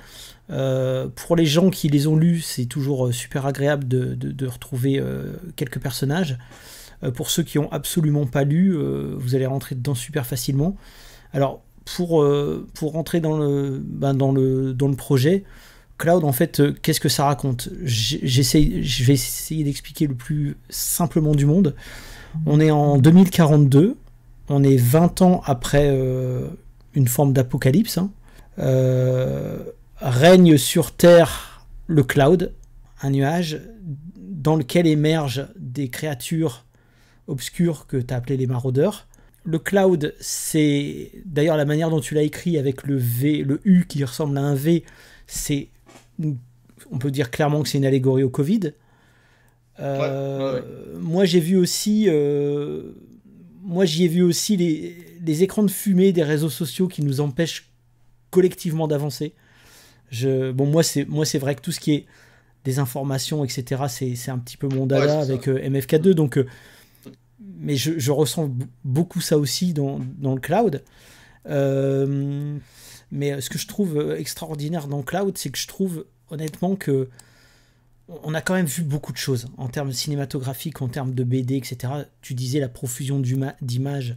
Pour les gens qui les ont lus, c'est toujours super agréable de retrouver quelques personnages. Pour ceux qui n'ont absolument pas lu, vous allez rentrer dedans super facilement. Alors, pour rentrer dans le projet, Cloud, en fait, qu'est-ce que ça raconte ? Je vais essayer d'expliquer le plus simplement du monde. On est en 2042, on est 20 ans après une forme d'apocalypse. Hein. Règne sur Terre le Cloud, un nuage dans lequel émergent des créatures obscures que tu as appelées les maraudeurs. Le Cloud, c'est d'ailleurs la manière dont tu l'as écrit avec le U qui ressemble à un V, on peut dire clairement que c'est une allégorie au Covid. Ouais. Moi, j'y ai vu aussi les écrans de fumée des réseaux sociaux qui nous empêchent collectivement d'avancer. Moi, c'est vrai que tout ce qui est des informations, etc., c'est un petit peu mon dada avec MFK2. Donc, mais je ressens beaucoup ça aussi dans le Cloud. Mais ce que je trouve extraordinaire dans Cloud, c'est que je trouve honnêtement que on a quand même vu beaucoup de choses en termes cinématographiques, en termes de BD, etc. Tu disais la profusion d'images.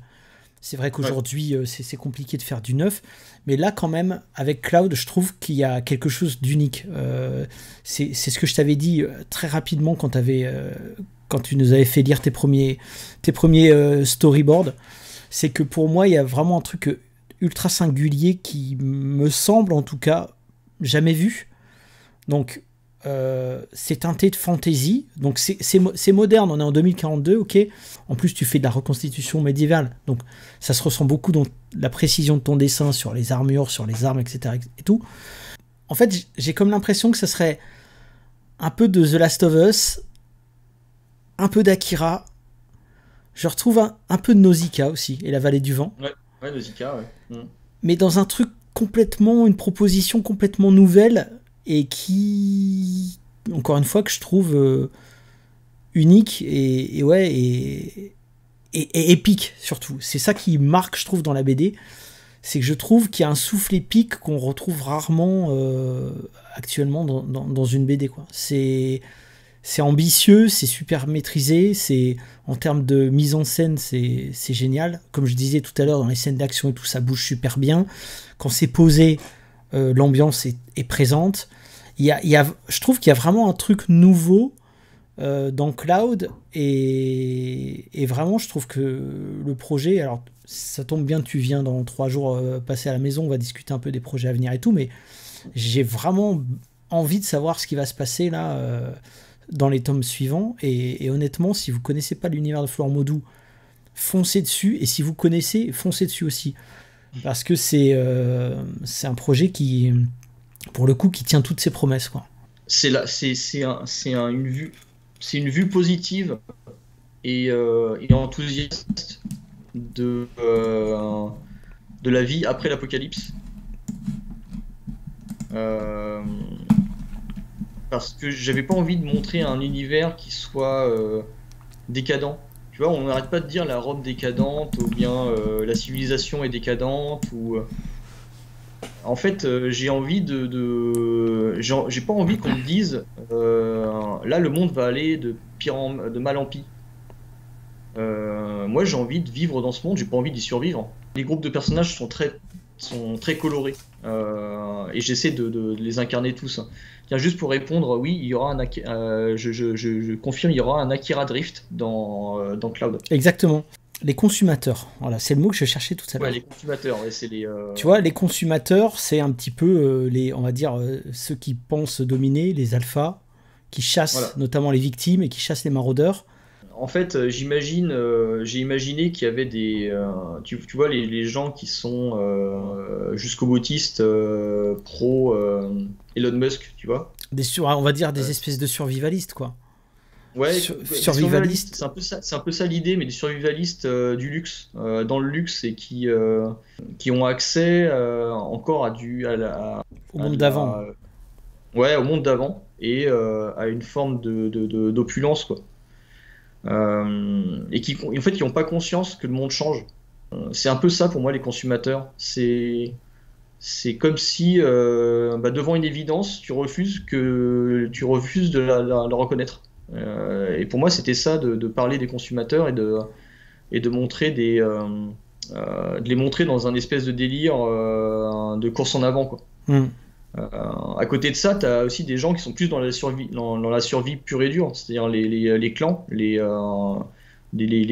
C'est vrai qu'aujourd'hui, c'est compliqué de faire du neuf. Mais là, quand même, avec Cloud, je trouve qu'il y a quelque chose d'unique. C'est ce que je t'avais dit très rapidement quand tu nous avais fait lire tes premiers storyboards. C'est que pour moi, il y a vraiment un truc ultra singulier qui me semble, en tout cas, jamais vu. Donc, c'est teinté de fantasy. Donc, c'est moderne. On est en 2042, ok. En plus, tu fais de la reconstitution médiévale. Donc, ça se ressent beaucoup dans la précision de ton dessin sur les armures, sur les armes, etc. et tout. En fait, j'ai comme l'impression que ça serait un peu de The Last of Us, un peu d'Akira. Je retrouve un peu de Nausicaa aussi, et La Vallée du Vent. Ouais, Nausicaa, ouais. Mais dans un truc une proposition complètement nouvelle, et qui, encore une fois, que je trouve unique et épique, surtout. C'est ça qui marque, je trouve, dans la BD. C'est que je trouve qu'il y a un souffle épique qu'on retrouve rarement actuellement dans une BD, quoi. C'est ambitieux, c'est super maîtrisé, en termes de mise en scène, c'est génial. Comme je disais tout à l'heure, dans les scènes d'action et tout, ça bouge super bien. Quand c'est posé, l'ambiance est présente. Je trouve qu'il y a vraiment un truc nouveau dans Cloud, et vraiment, je trouve que le projet, alors ça tombe bien, tu viens dans 3 jours passer à la maison, on va discuter un peu des projets à venir et tout, mais j'ai vraiment envie de savoir ce qui va se passer là dans les tomes suivants, et honnêtement, si vous connaissez pas l'univers de Florent Maudoux, foncez dessus, et si vous connaissez, foncez dessus aussi, parce que c'est un projet qui, pour le coup, qui tient toutes ses promesses, quoi. C'est une vue positive et enthousiaste de la vie après l'apocalypse. Parce que j'avais pas envie de montrer un univers qui soit décadent. Tu vois, on n'arrête pas de dire la Rome décadente, ou bien la civilisation est décadente, ou... En fait, j'ai envie j'ai pas envie qu'on me dise là le monde va aller de mal en pis. Moi j'ai envie de vivre dans ce monde, j'ai pas envie d'y survivre. Les groupes de personnages sont très sont très colorés. Et j'essaie de les incarner tous. Tiens, juste pour répondre, oui, il y aura je confirme, il y aura un Akira Drift dans Cloud. Exactement. Les consommateurs, voilà, c'est le mot que je cherchais tout à l'heure. Ouais, les consommateurs, ouais, c'est les. Tu vois, les consommateurs, c'est un petit peu on va dire, ceux qui pensent dominer, les alphas, qui chassent notamment les victimes et qui chassent les maraudeurs. En fait, j'ai imaginé qu'il y avait tu vois, les gens qui sont jusqu'au boutiste pro Elon Musk, tu vois. On va dire des espèces de survivalistes, quoi. Ouais, survivalistes. C'est un peu ça l'idée, mais des survivalistes du luxe, dans le luxe et qui ont accès encore au monde d'avant. Ouais, au monde d'avant et à une forme d'opulence, quoi. Et en fait, qui n'ont pas conscience que le monde change. C'est un peu ça pour moi, les consommateurs. C'est comme si, devant une évidence, tu refuses de la reconnaître. Et pour moi, c'était ça de parler des consommateurs et de montrer de les montrer dans un espèce de délire de course en avant, quoi. À côté de ça, tu as aussi des gens qui sont plus dans la survie pure et dure, c'est-à-dire les clans, les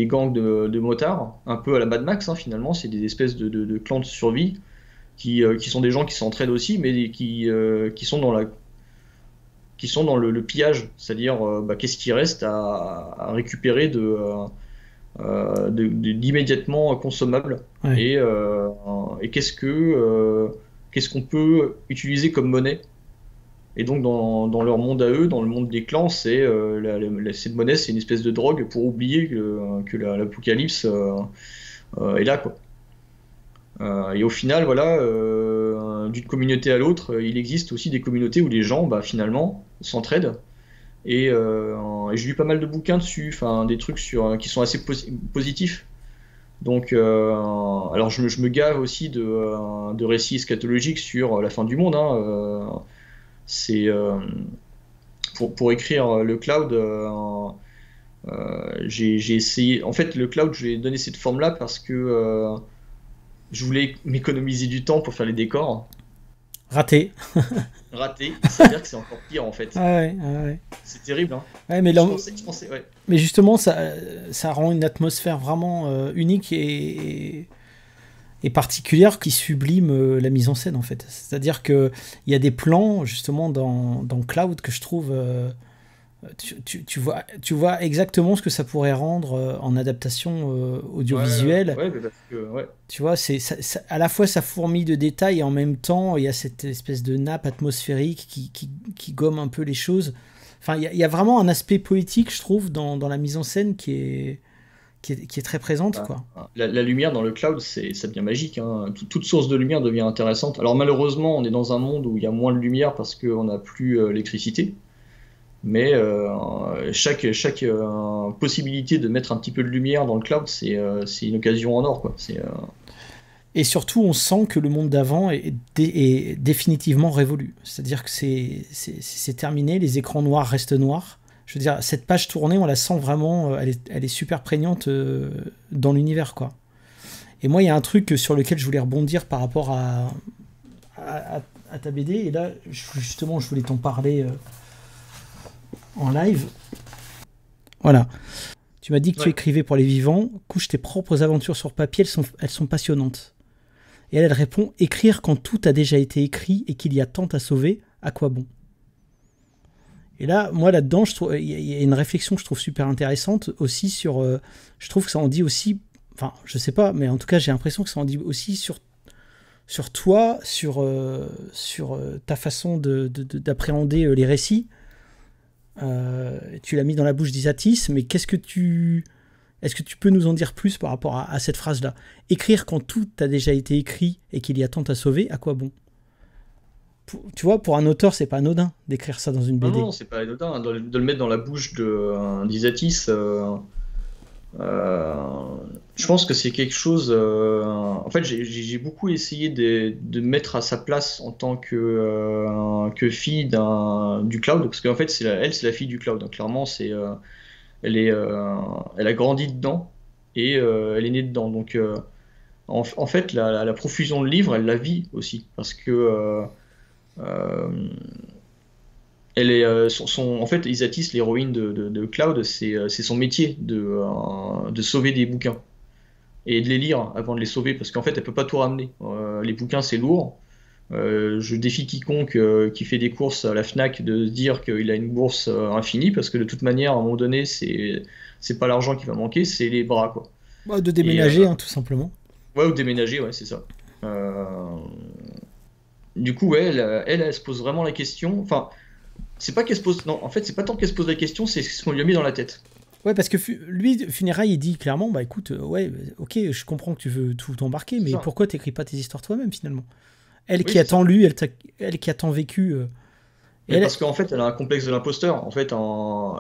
gangs de motards, un peu à la Mad Max, hein, finalement, c'est des espèces de clans de survie qui sont des gens qui s'entraident aussi, mais qui sont dans le pillage, c'est-à-dire qu'est-ce qui reste à récupérer d'immédiatement consommable, ouais. Et qu'est-ce qu'on peut utiliser comme monnaie. Et donc dans leur monde à eux, dans le monde des clans, cette monnaie, c'est une espèce de drogue pour oublier que l'apocalypse est là, quoi. Et au final, voilà, d'une communauté à l'autre, il existe aussi des communautés où les gens, finalement, s'entraident. Et j'ai lu pas mal de bouquins dessus, des trucs qui sont assez positifs. Donc, alors je me gave aussi de récits eschatologiques sur la fin du monde, hein. C'est pour écrire le cloud. J'ai essayé. En fait, le cloud, je lui ai donné cette forme-là parce que je voulais m'économiser du temps pour faire les décors. Raté. C'est-à-dire que c'est encore pire en fait. Ah ouais. C'est terrible, hein. Ouais, mais je pensais, ouais. Mais justement, ça rend une atmosphère vraiment unique et particulière qui sublime la mise en scène en fait. C'est-à-dire qu'il y a des plans justement dans Cloud que je trouve... Tu vois exactement ce que ça pourrait rendre en adaptation audiovisuelle. Ouais, parce que, ouais. Tu vois, à la fois ça fourmille de détails et en même temps il y a cette espèce de nappe atmosphérique qui gomme un peu les choses. Enfin, il y a vraiment un aspect poétique, je trouve, dans la mise en scène qui est très présente, quoi. La lumière dans le cloud, ça devient magique, hein. Toute source de lumière devient intéressante. Alors malheureusement, on est dans un monde où il y a moins de lumière parce qu'on n'a plus l'électricité. Mais chaque possibilité de mettre un petit peu de lumière dans le cloud, c'est une occasion en or, quoi. Et surtout, on sent que le monde d'avant est définitivement révolu. C'est-à-dire que c'est terminé, les écrans noirs restent noirs. Je veux dire, cette page tournée, on la sent vraiment, elle est super prégnante dans l'univers, quoi. Et moi, il y a un truc sur lequel je voulais rebondir par rapport à ta BD, et là, justement, je voulais t'en parler en live. Voilà. Tu m'as dit que tu écrivais pour les vivants, couche tes propres aventures sur papier, elles sont passionnantes. Et elle répond, écrire quand tout a déjà été écrit et qu'il y a tant à sauver, à quoi bon? Et là, moi là-dedans, il y a une réflexion que je trouve super intéressante aussi sur... je trouve que ça en dit aussi... Enfin, je sais pas, mais en tout cas, j'ai l'impression que ça en dit aussi sur toi, sur ta façon d'appréhender les récits. Tu l'as mis dans la bouche d'Isatis, mais est-ce que tu peux nous en dire plus par rapport à cette phrase-là? Écrire quand tout a déjà été écrit et qu'il y a tant à sauver, à quoi bon? Tu vois, pour un auteur, c'est pas anodin d'écrire ça dans une BD. Non, c'est pas anodin de le mettre dans la bouche d'Isatis. Je pense que c'est quelque chose. En fait, j'ai beaucoup essayé de mettre à sa place en tant que fille du cloud, parce qu'en fait, c'est la fille du cloud. Donc, clairement, elle a grandi dedans et elle est née dedans. Donc, En fait, la profusion de livres, elle la vit aussi, parce que euh, elle est, en fait, Isatis, l'héroïne de Cloud, c'est son métier de sauver des bouquins et de les lire avant de les sauver, parce qu'en fait, elle peut pas tout ramener. Les bouquins, c'est lourd. Je défie quiconque qui fait des courses à la Fnac de se dire qu'il a une bourse infinie, parce que de toute manière, à un moment donné, c'est pas l'argent qui va manquer, c'est les bras, quoi. Bah, de Et, déménager, hein, tout simplement. ouais, ou déménager, ouais, c'est ça. Euh, du coup, ouais, elle se pose vraiment la question. Enfin, c'est pas qu'elle se pose. Non, en fait, c'est pas tant qu'elle se pose la question, c'est ce qu'on lui a mis dans la tête. Ouais, parce que lui, Funérailles, il dit clairement, bah écoute, ouais, ok, je comprends que tu veux tout embarquer, C'est mais ça. pourquoi t'écris pas tes histoires toi-même, finalement? Elle Oui, qui a c'est tant ça. lu, elle qui a tant vécu, et Mais elle, parce qu'en fait, elle a un complexe de l'imposteur. En fait,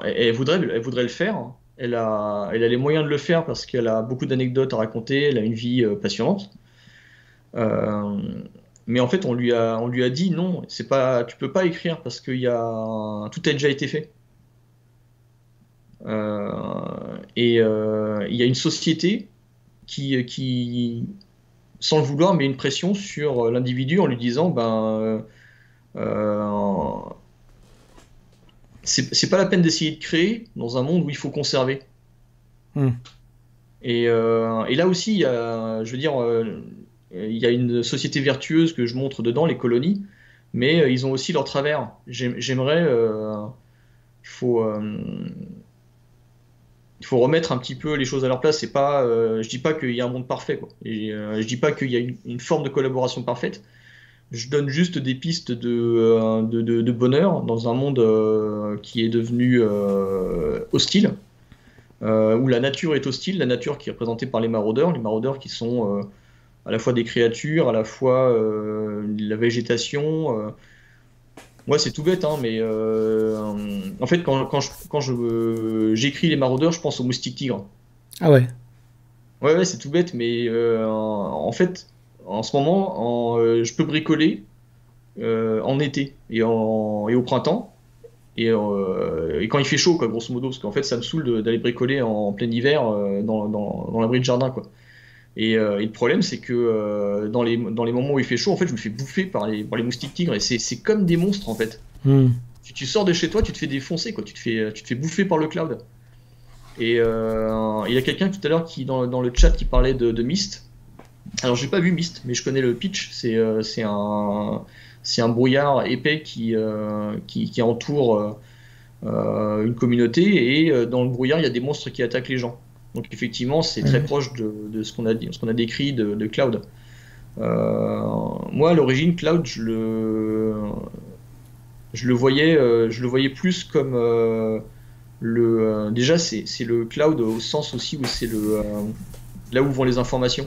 elle voudrait le faire. Elle a les moyens de le faire parce qu'elle a beaucoup d'anecdotes à raconter. Elle a une vie passionnante. Euh, mais en fait, on lui a dit non, c'est pas, tu peux pas écrire parce tout a déjà été fait. Il y a une société qui, sans le vouloir, met une pression sur l'individu en lui disant, ben, euh, c'est pas la peine d'essayer de créer dans un monde où il faut conserver. Hmm. Et là aussi, je veux dire, il y a une société vertueuse que je montre dedans, les colonies, mais ils ont aussi leurs travers. J'aimerais, il il faut remettre un petit peu les choses à leur place. C'est pas, je dis pas qu'il y a un monde parfait, quoi. Je dis pas qu'il y a une forme de collaboration parfaite. Je donne juste des pistes de bonheur dans un monde qui est devenu hostile, où la nature est hostile, la nature qui est représentée par les maraudeurs qui sont à la fois des créatures, à la fois la végétation. Moi, c'est tout bête, hein, mais en fait, j'écris les maraudeurs, je pense aux moustiques tigres. Ah ouais. Ouais, ouais, c'est tout bête, mais en fait, en ce moment, je peux bricoler en été et au printemps et quand il fait chaud, quoi, grosso modo, parce qu'en fait, ça me saoule d'aller bricoler en plein hiver dans l'abri de jardin, quoi. Et le problème, c'est que dans les moments où il fait chaud, en fait, je me fais bouffer par les moustiques tigres et c'est comme des monstres, en fait. Hmm. Tu sors de chez toi, tu te fais défoncer, quoi. Tu te fais bouffer par le cloud. Et il y a quelqu'un tout à l'heure dans le chat qui parlait de Myst. Alors, j'ai pas vu Myst, mais je connais le pitch. C'est un brouillard épais qui entoure une communauté, et dans le brouillard, il y a des monstres qui attaquent les gens. Donc, effectivement, c'est très Ouais. proche de ce qu'on a décrit de Cloud. Moi, à l'origine, Cloud, je le voyais plus comme déjà, c'est le cloud au sens aussi où c'est là où vont les informations.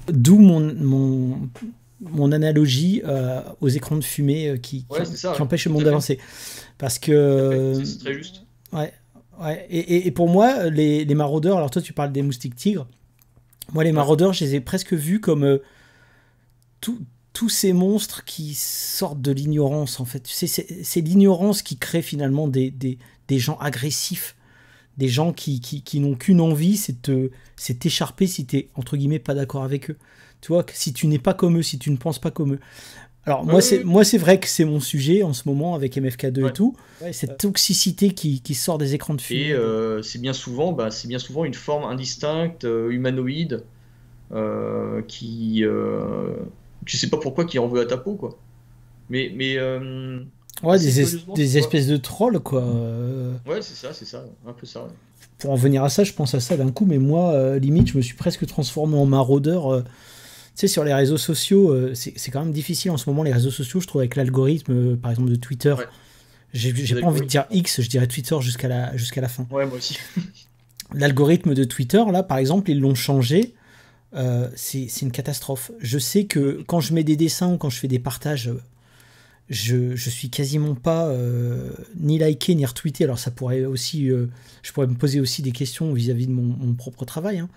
D'où mon analogie aux écrans de fumée Ouais, c'est ça, qui ouais, empêchent le tout monde à fait. d'avancer. Parce Tout à fait. que, C'est très juste. ouais, ouais. Et pour moi, les maraudeurs, alors toi tu parles des moustiques tigres, moi les Ouais. maraudeurs, je les ai presque vus comme tout- tous ces monstres qui sortent de l'ignorance, en fait. Tu sais, c'est l'ignorance qui crée finalement des gens agressifs, des gens qui n'ont qu'une envie, c'est t'écharper si t'es, entre guillemets, pas d'accord avec eux. Tu vois, que si tu n'es pas comme eux, si tu ne penses pas comme eux. Alors, Ouais, ouais, moi, c'est vrai que c'est mon sujet en ce moment avec MFK2 et ouais. tout. Ouais, cette toxicité qui sort des écrans de Et fumée. c'est bien souvent une forme indistincte, humanoïde, qui, tu sais pas pourquoi, qui en veut à ta peau, quoi. Mais Ouais, assez curieusement, tu des vois. espèces de trolls, quoi. Ouais, c'est ça, un peu ça. Ouais. Pour en venir à ça, je pense à ça d'un coup, mais moi, limite, je me suis presque transformé en maraudeur. Tu sais, sur les réseaux sociaux, c'est quand même difficile en ce moment, les réseaux sociaux, je trouve, avec l'algorithme, par exemple, de Twitter. Ouais, J'ai les pas envie de dire algorithmes. X, je dirais Twitter jusqu'à la fin. Ouais, moi aussi. L'algorithme de Twitter, là, par exemple, ils l'ont changé. C'est une catastrophe. Je sais que quand je mets des dessins ou quand je fais des partages, je suis quasiment pas ni liké ni retweeté. Alors ça pourrait aussi, je pourrais me poser aussi des questions vis-à-vis de mon propre travail, hein.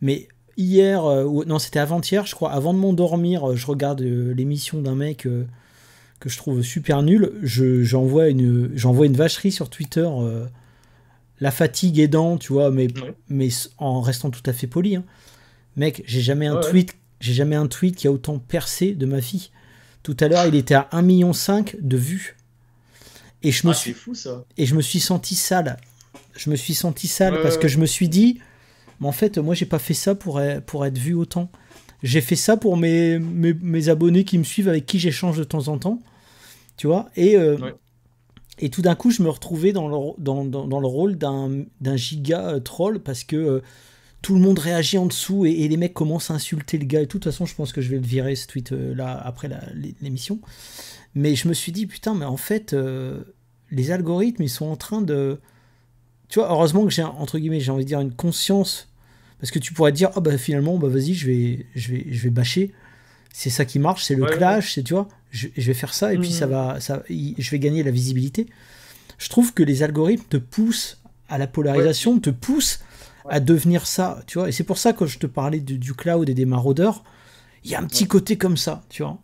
Mais hier, non c'était avant-hier, je crois, avant de m'endormir, je regarde l'émission d'un mec que je trouve super nul. J'envoie une vacherie sur Twitter, la fatigue aidant, tu vois, Ouais. mais en restant tout à fait poli, hein. Mec, Ouais. j'ai jamais un tweet qui a autant percé de ma vie. Tout à l'heure, il était à 1,5 million de vues. Et je me Ah, c'est suis, fou ça. et je me suis senti sale. Je me suis senti Ouais, sale parce ouais, que ouais. je me suis dit, mais en fait, moi, j'ai pas fait ça pour être vu autant. J'ai fait ça pour mes abonnés qui me suivent, avec qui j'échange de temps en temps. Tu vois, Ouais. et tout d'un coup, je me retrouvais dans le rôle d'un giga troll parce que tout le monde réagit en dessous et les mecs commencent à insulter le gars. Et de toute façon, je pense que je vais le virer ce tweet là après l'émission. Mais je me suis dit, putain, mais en fait, les algorithmes, ils sont en train de. Tu vois, heureusement que j'ai, entre guillemets, j'ai envie de dire une conscience. Parce que tu pourrais te dire, ah bah finalement, bah vas-y, je vais bâcher. C'est ça qui marche, c'est le Ouais, ouais. clash, c'est, tu vois, je vais faire ça et puis Mhm. je vais gagner la visibilité. Je trouve que les algorithmes te poussent à la Ouais. polarisation, te poussent Ouais. à devenir ça, tu vois. Et c'est pour ça que je te parlais du cloud et des maraudeurs. Il y a un petit Ouais. côté comme ça, tu vois.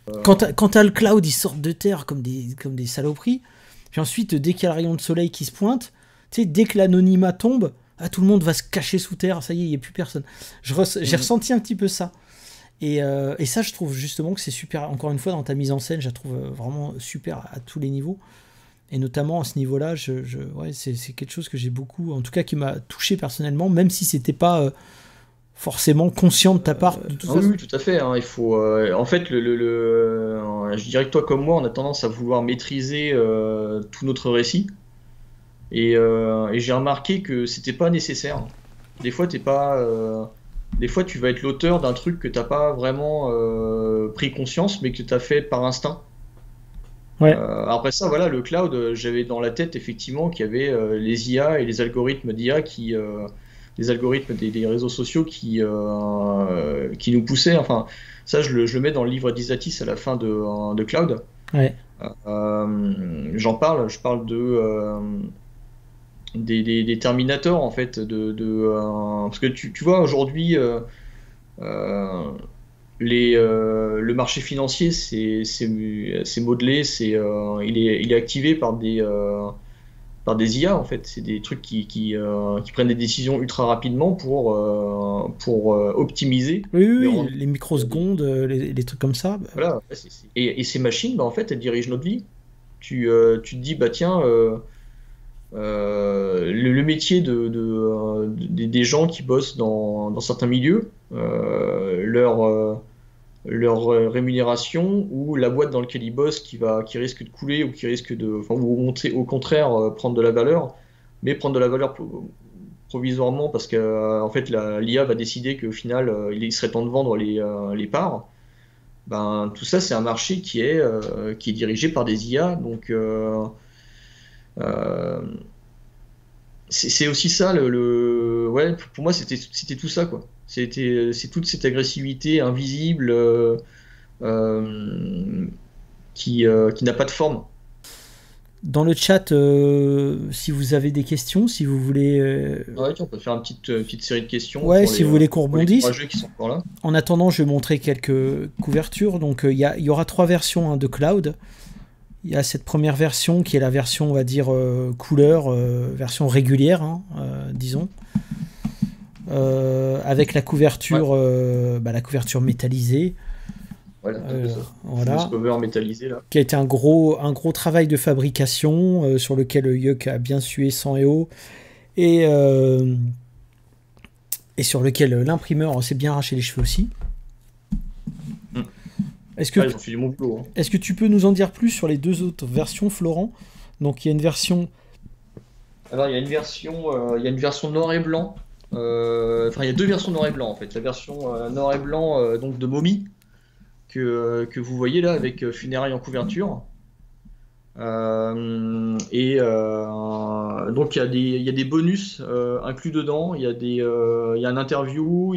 Euh, Quand t'as le cloud, ils sortent de terre comme des saloperies. Puis ensuite, dès qu'il y a le rayon de soleil qui se pointe, tu sais, dès que l'anonymat tombe, ah, tout le monde va se cacher sous terre, ça y est, il n'y a plus personne. J'ai mhm. ressenti un petit peu ça. Et ça, je trouve justement que c'est super. Encore une fois, dans ta mise en scène, je la trouve vraiment super à tous les niveaux. Et notamment à ce niveau-là, ouais, c'est quelque chose que j'ai beaucoup, en tout cas qui m'a touché personnellement, même si c'était pas forcément conscient de ta part de toute Ah oui, façon. oui, tout à fait, hein. Il faut, en fait, je dirais que toi comme moi, on a tendance à vouloir maîtriser tout notre récit. Et j'ai remarqué que c'était pas nécessaire. Des fois, t'es pas, des fois, tu vas être l'auteur d'un truc que t'as pas vraiment pris conscience, mais que t'as fait par instinct. Ouais. Après ça, voilà, le cloud, j'avais dans la tête effectivement qu'il y avait les IA et les algorithmes d'IA les algorithmes des réseaux sociaux qui nous poussaient. Enfin, ça, je le mets dans le livre d'Isatis à la fin de Cloud. Ouais. J'en parle, je parle des Terminators en fait, parce que tu vois aujourd'hui. Euh, le marché financier, c'est modelé, il est activé par des IA en fait. C'est des trucs qui prennent des décisions ultra rapidement pour optimiser, Oui, oui, mais oui, rendre. les microsecondes, les trucs comme ça. Bah, Voilà. Et ces machines, bah, en fait, elles dirigent notre vie. Tu te dis, bah tiens, le métier des gens qui bossent dans certains milieux, leur rémunération ou la boîte dans laquelle ils bossent qui risque de couler ou qui risque enfin, ou au contraire prendre de la valeur, mais prendre de la valeur provisoirement parce que en fait l'IA va décider qu'au final il serait temps de vendre les parts. Ben, tout ça c'est un marché qui est dirigé par des IA, donc euh, c'est aussi ça ouais, pour moi c'était tout ça quoi. C'est toute cette agressivité invisible euh, qui n'a pas de forme. dans le chat, si vous avez des questions, si vous voulez, Ouais, tiens, on peut faire une petite série de questions ouais, si vous voulez qu'on pour les rebondisse. courageux qui sont encore là. En attendant, je vais montrer quelques couvertures. Donc, il y aura 3 versions, hein, de Cloud. Il y a cette première version qui est la version, on va dire, couleur, version régulière, hein, disons. Avec Ouais, la couverture métallisée. voilà, un peu Euh, ça. Fameux voilà. cover métallisé là. Qui a été un gros travail de fabrication, sur lequel Yuck a bien sué sang et eau. Et, euh, et sur lequel l'imprimeur s'est bien arraché les cheveux aussi. Hmm. Est-ce que, Ah, ils ont fait du bon boulot, hein. est-ce que tu peux nous en dire plus sur les 2 autres versions, Florent? Donc il y a une version. Alors il y a une version noir et blanc. Enfin, il y a deux versions noir et blanc en fait. La version noir et blanc donc de Mommy que vous voyez là avec funérailles en couverture. Donc il y a des bonus inclus dedans. Il y a un interview,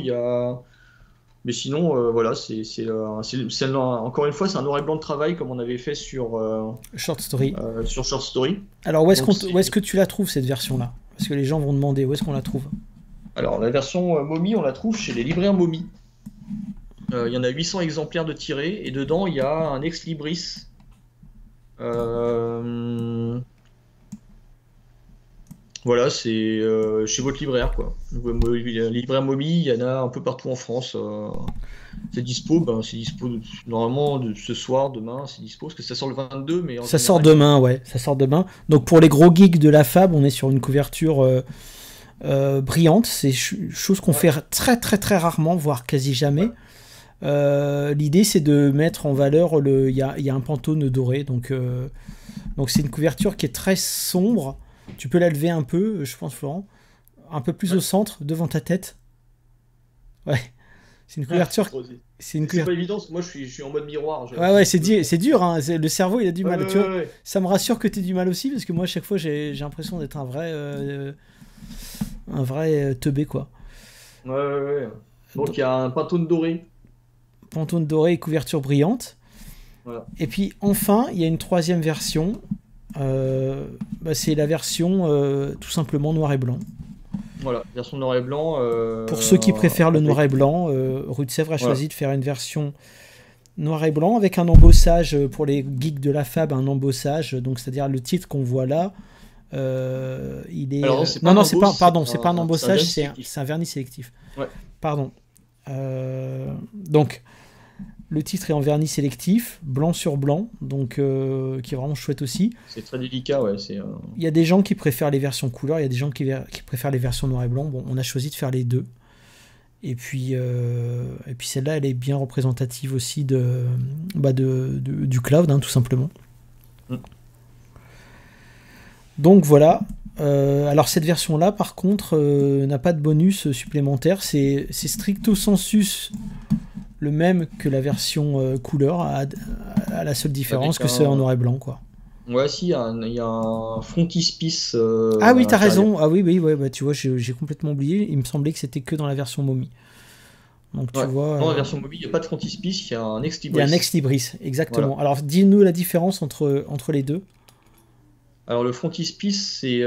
mais sinon voilà, encore une fois c'est un noir et blanc de travail comme on avait fait Short Story. sur Short Story. Alors Donc où est-ce que tu la trouves, cette version-là? Parce que les gens vont demander où est-ce qu'on la trouve. alors la version Mommy on la trouve chez les libraires Mommy. Il y en a 800 exemplaires de tirés et dedans il y a un ex libris. Euh, Voilà, c'est chez votre libraire, quoi. Libraire Momi, il y en a un peu partout en France. C'est dispo, c'est dispo normalement ce soir, demain, c'est dispo, parce que ça sort le 22, mais en Ça sort général, demain, ouais, ça sort demain. Donc pour les gros geeks de la Fab, on est sur une couverture brillante. C'est chose qu'on ouais, fait très très très rarement, voire quasi jamais. ouais, L'idée c'est de mettre en valeur il y a un Pantone doré, donc c'est une couverture qui est très sombre. Tu peux la lever un peu, je pense, Florent, un peu plus ouais. au centre, devant ta tête. Ouais, c'est une Ah, c'est couverture. trop- C'est une c'est pas couverture. évident, parce que moi je suis en mode miroir, Ouais, ouais, je me trompe. c'est dur, hein. Le cerveau, il a du Ouais, mal. ouais, Tu vois, ouais, ouais. ça me rassure que tu aies du mal aussi, parce que moi, à chaque fois, j'ai l'impression d'être un vrai teubé, quoi. Ouais, ouais, ouais. Donc, Donc il y a un Pantone doré. Pantone doré et couverture brillante. Voilà. Et puis, enfin, il y a une troisième version. C'est la version tout simplement noir et blanc. Voilà, version noir et blanc Pour ceux qui préfèrent le noir avec. et blanc, Rue de Sèvres a Voilà. choisi de faire une version noir et blanc avec un embossage pour les geeks de la Fab, un embossage, donc c'est-à-dire le titre qu'on voit là. Il est Alors non, c'est pas non, un non, c'est pas, emboss, pardon, c'est pas un c'est un embossage, vernis sélectif. c'est un vernis sélectif. Ouais. Pardon. Donc le titre est en vernis sélectif, blanc sur blanc, donc qui est vraiment chouette aussi. C'est très délicat, ouais. Il y a des gens qui préfèrent les versions couleur, il y a des gens qui préfèrent les versions noir et blanc. Bon, on a choisi de faire les deux. Et puis celle-là, elle est bien représentative aussi du cloud, hein, tout simplement. Mm. Donc voilà. Alors cette version-là, par contre, n'a pas de bonus supplémentaire. C'est stricto sensus le même que la version couleur, à la seule différence Avec que c'est en un. noir et blanc, quoi. Ouais, si, il y a un frontispice Ah à oui, t'as l'intérieur. raison. Ah oui, oui, ouais, bah, tu vois, j'ai complètement oublié. Il me semblait que c'était que dans la version momie. Donc tu Ouais. vois, Non, la version mobile, il n'y a pas de frontispice, il y a un ex il y a un libris. ex libris, Voilà. exactement. Alors dis-nous la différence entre les deux. Alors le frontispice, c'est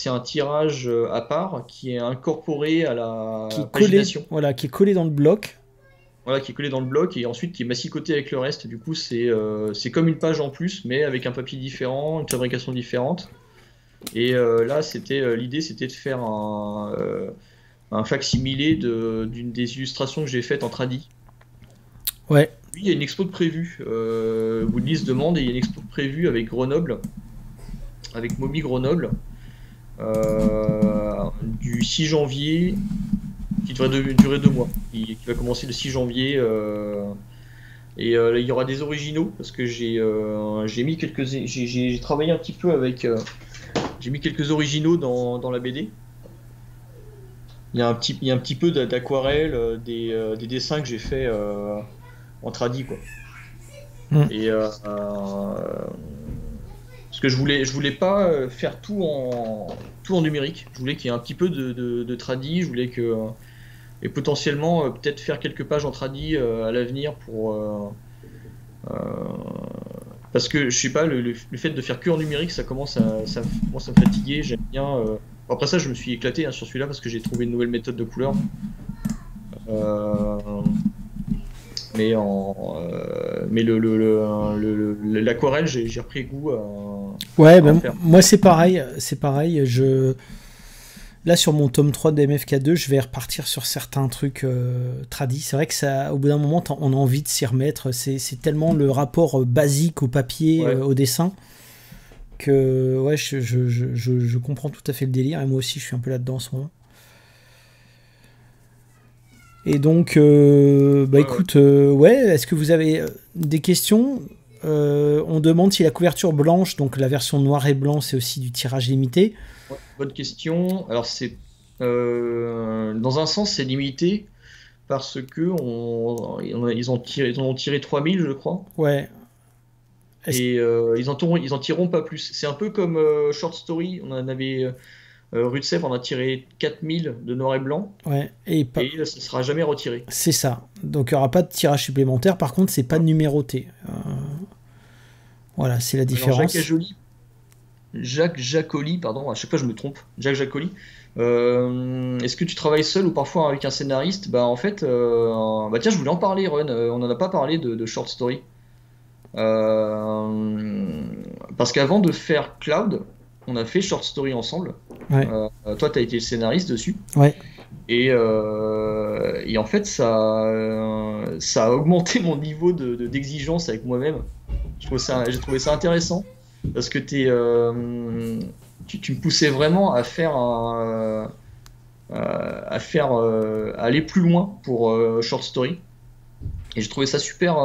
un tirage à part qui est incorporé à Qui la est collé, pagination. voilà, qui est collé dans le bloc. Voilà, qui est collé dans le bloc et ensuite qui est massicoté avec le reste. Du coup, c'est comme une page en plus, mais avec un papier différent, une fabrication différente. Et là, l'idée, c'était de faire un facsimilé d'une des illustrations que j'ai faites en tradi. Ouais, Oui, il y a une expo de prévue. Woodlist demande et il y a une expo de prévue avec Grenoble, avec Momi Grenoble, du 6 janvier, qui devrait durer 2 mois, qui va commencer le 6 janvier. Il y aura des originaux parce que j'ai mis j'ai travaillé un petit peu avec. J'ai mis quelques originaux dans la BD. Il y a un petit peu d'aquarelle, des dessins que j'ai fait en tradi, quoi. Mm. Et parce que je voulais pas faire tout en numérique. Je voulais qu'il y ait un petit peu de tradi. Je voulais que et potentiellement peut-être faire quelques pages en tradi à l'avenir pour euh, parce que je sais pas le fait de faire que en numérique ça commence à me fatiguer. J'aime bien. Après ça, je me suis éclaté hein, sur celui-là parce que j'ai trouvé une nouvelle méthode de couleur. Euh, mais l'aquarelle, j'ai repris goût ouais, à en ben, faire. moi c'est pareil, là sur mon tome 3 de MFK2, je vais repartir sur certains trucs tradis. C'est vrai que ça, au bout d'un moment, on a envie de s'y remettre. C'est tellement le rapport basique au papier, Ouais. au dessin, que ouais, je comprends tout à fait le délire. Et moi aussi, je suis un peu là-dedans en ce moment. Et donc, bah Ouais, ouais. écoute, ouais, est-ce que vous avez des questions? On demande si la couverture blanche, donc la version noir et blanc, c'est aussi du tirage limité. Ouais, bonne question. Alors dans un sens c'est limité parce que ils en ont tiré 3000 je crois Ouais. Est-ce- et ils en tireront pas plus. C'est un peu comme Short Story, on en avait Rue de Sèvres, on a tiré 4000 de noir et blanc Ouais. et ça sera jamais retiré. C'est ça. Donc il n'y aura pas de tirage supplémentaire. Par contre, c'est pas numéroté. Voilà, c'est la Alors différence. Jacques Jacoli, pardon, à chaque fois je me trompe. Jacques Jacoli. Est-ce que tu travailles seul ou parfois avec un scénariste? Bah en fait, bah tiens, je voulais en parler, Ron. On n'en a pas parlé de Short Story. Parce qu'avant de faire Cloud, on a fait Short Story ensemble. Ouais. Toi, tu as été le scénariste dessus. Ouais. Et en fait, ça a augmenté mon niveau d'exigence avec moi-même. J'ai trouvé ça intéressant parce que tu me poussais vraiment à faire à aller plus loin pour Short Story. Et j'ai trouvé ça super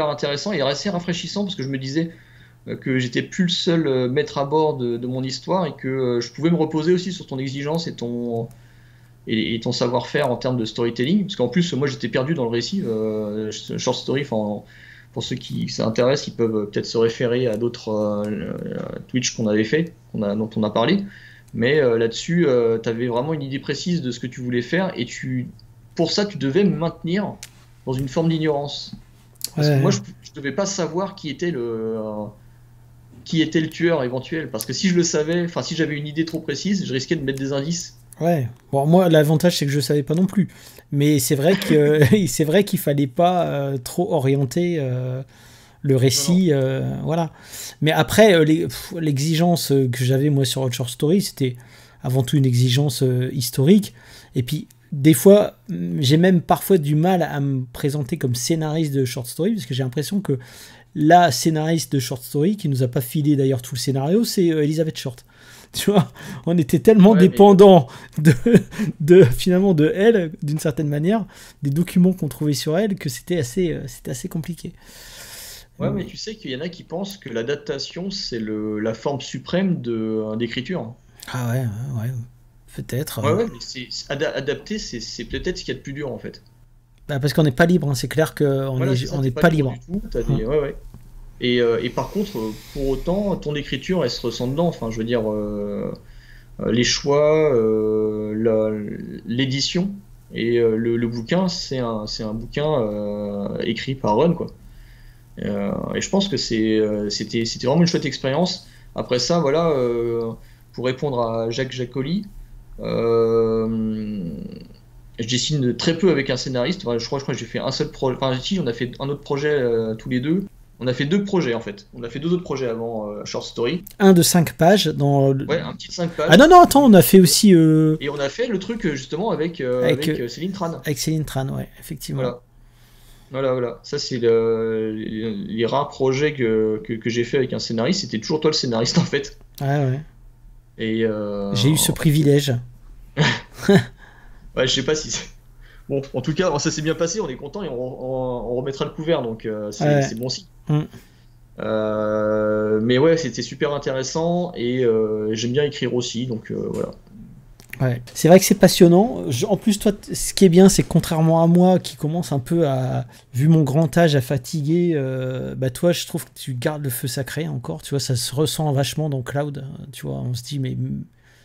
intéressant et assez rafraîchissant parce que je me disais que j'étais plus le seul maître à bord de mon histoire et que je pouvais me reposer aussi sur ton exigence et ton savoir-faire en termes de storytelling. Parce qu'en plus, moi, j'étais perdu dans le récit. Short Story, pour ceux qui s'intéressent, ils peuvent peut-être se référer à d'autres Twitch qu'on avait fait, dont on a parlé. Mais là-dessus, tu avais vraiment une idée précise de ce que tu voulais faire et pour ça, tu devais me maintenir dans une forme d'ignorance. Parce que moi, je ne devais pas savoir qui était le tueur éventuel. Parce que si je le savais, si j'avais une idée trop précise, je risquais de mettre des indices. Ouais. Bon, moi, l'avantage, c'est que je savais pas non plus. Mais c'est vrai qu'il fallait pas trop orienter le récit. Voilà. Mais après, l'exigence que j'avais, moi, sur Hot Short Story, c'était avant tout une exigence historique. Et puis, des fois, j'ai même parfois du mal à me présenter comme scénariste de Short Story, parce que j'ai l'impression que la scénariste de Short Story, qui nous a pas filé d'ailleurs tout le scénario, c'est Elisabeth Short. Tu vois, on était tellement dépendants finalement de elle, d'une certaine manière, des documents qu'on trouvait sur elle, que c'était assez compliqué. Ouais, mais tu sais qu'il y en a qui pensent que l'adaptation, c'est la forme suprême d'écriture. Ah ouais, peut-être. Ouais, mais adapter, c'est peut-être ce qu'il y a de plus dur en fait. Bah, parce qu'on n'est pas libre, hein. C'est clair qu'on n'est pas libre. Du tout, ouais. Et par contre, pour autant, ton écriture, elle se ressent dedans. Enfin, je veux dire, les choix, l'édition et le bouquin, c'est un bouquin écrit par Ron, quoi. Et je pense que c'était vraiment une chouette expérience. Après ça, voilà, pour répondre à Jacques Jacoli, je dessine très peu avec un scénariste. Enfin, je crois que j'ai fait un seul projet. Enfin, si, on a fait un autre projet tous les deux. On a fait 2 projets en fait. On a fait 2 autres projets avant Short Story. Un de 5 pages dans. Ouais, un petit 5 pages. Ah non, attends, on a fait aussi. Et on a fait le truc justement avec Céline Tran. Avec Céline Tran, ouais, effectivement. Voilà. Ça, c'est les rares projets que j'ai fait avec un scénariste. C'était toujours toi le scénariste en fait. Ouais. Et j'ai eu ce privilège. Ouais, je sais pas si c'est. Bon, en tout cas, ça s'est bien passé, on est content et on remettra le couvert, donc c'est bon signe. Mais ouais, c'était super intéressant et j'aime bien écrire aussi, donc voilà. Ouais. C'est vrai que c'est passionnant. En plus, toi, ce qui est bien, c'est que contrairement à moi, qui commence un peu vu mon grand âge, à fatiguer, toi, je trouve que tu gardes le feu sacré encore. Tu vois, ça se ressent vachement dans Cloud. Tu vois, on se dit, mais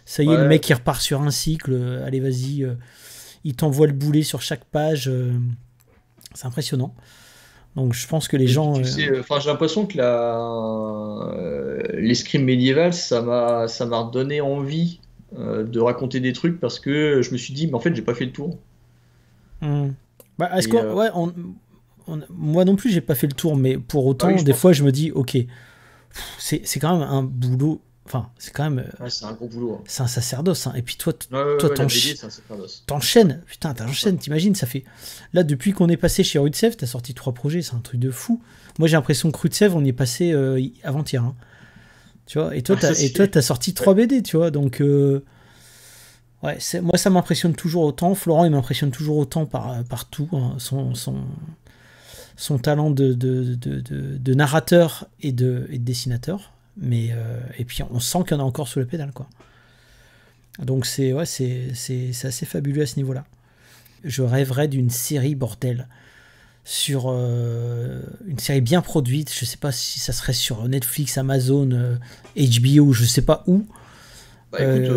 ça y est, le mec, il repart sur un cycle. Allez, vas-y. Il t'envoie le boulet sur chaque page. C'est impressionnant. Donc je pense que les gens... j'ai l'impression que l'escrime médiévale, ça m'a redonné envie de raconter des trucs parce que je me suis dit, mais en fait, j'ai pas fait le tour. Moi non plus, j'ai pas fait le tour, mais pour autant, des fois, je me dis, ok, c'est quand même un boulot... Enfin, c'est quand même... c'est un gros boulot. Hein. C'est un sacerdoce. Hein. Et puis toi, t'enchaînes. Putain, t'enchaînes. T'imagines, ça fait... Là, depuis qu'on est passé chez Rutsev, t'as sorti 3 projets. C'est un truc de fou. Moi, j'ai l'impression que Rutsev, on y est passé avant-hier. Hein. Tu vois, et toi, t'as sorti 3 BD, tu vois. Donc, moi, ça m'impressionne toujours autant. Florent, il m'impressionne toujours autant par tout. Hein. Son talent de narrateur et de dessinateur. Mais et puis on sent qu'il y en a encore sous la pédale, quoi. Donc c'est assez fabuleux à ce niveau-là. Je rêverais d'une série, bordel, sur une série bien produite. Je sais pas si ça serait sur Netflix, Amazon, HBO, je sais pas où. Écoute,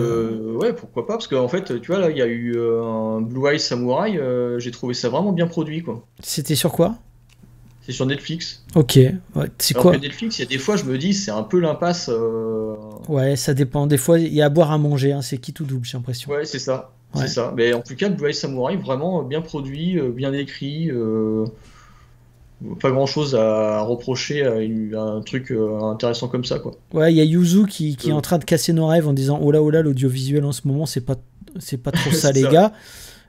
ouais, pourquoi pas, parce qu'en fait, tu vois, là, il y a eu un Blue Eye Samurai, j'ai trouvé ça vraiment bien produit, quoi. C'était sur quoi ? C'est sur Netflix. Ok. Ouais, c'est quoi ? Netflix, il y a des fois, je me dis, c'est un peu l'impasse. Ouais, ça dépend. Des fois, il y a à boire, à manger. Hein. C'est qui tout double, j'ai l'impression. Ouais, c'est ça. Ouais. C'est ça. Mais en tout cas, Blue Eye Samurai, vraiment bien produit, bien écrit. pas grand chose à reprocher à un truc intéressant comme ça, quoi. Ouais, il y a Yuzu qui est en train de casser nos rêves en disant oh là, l'audiovisuel en ce moment, c'est pas trop ça, les gars.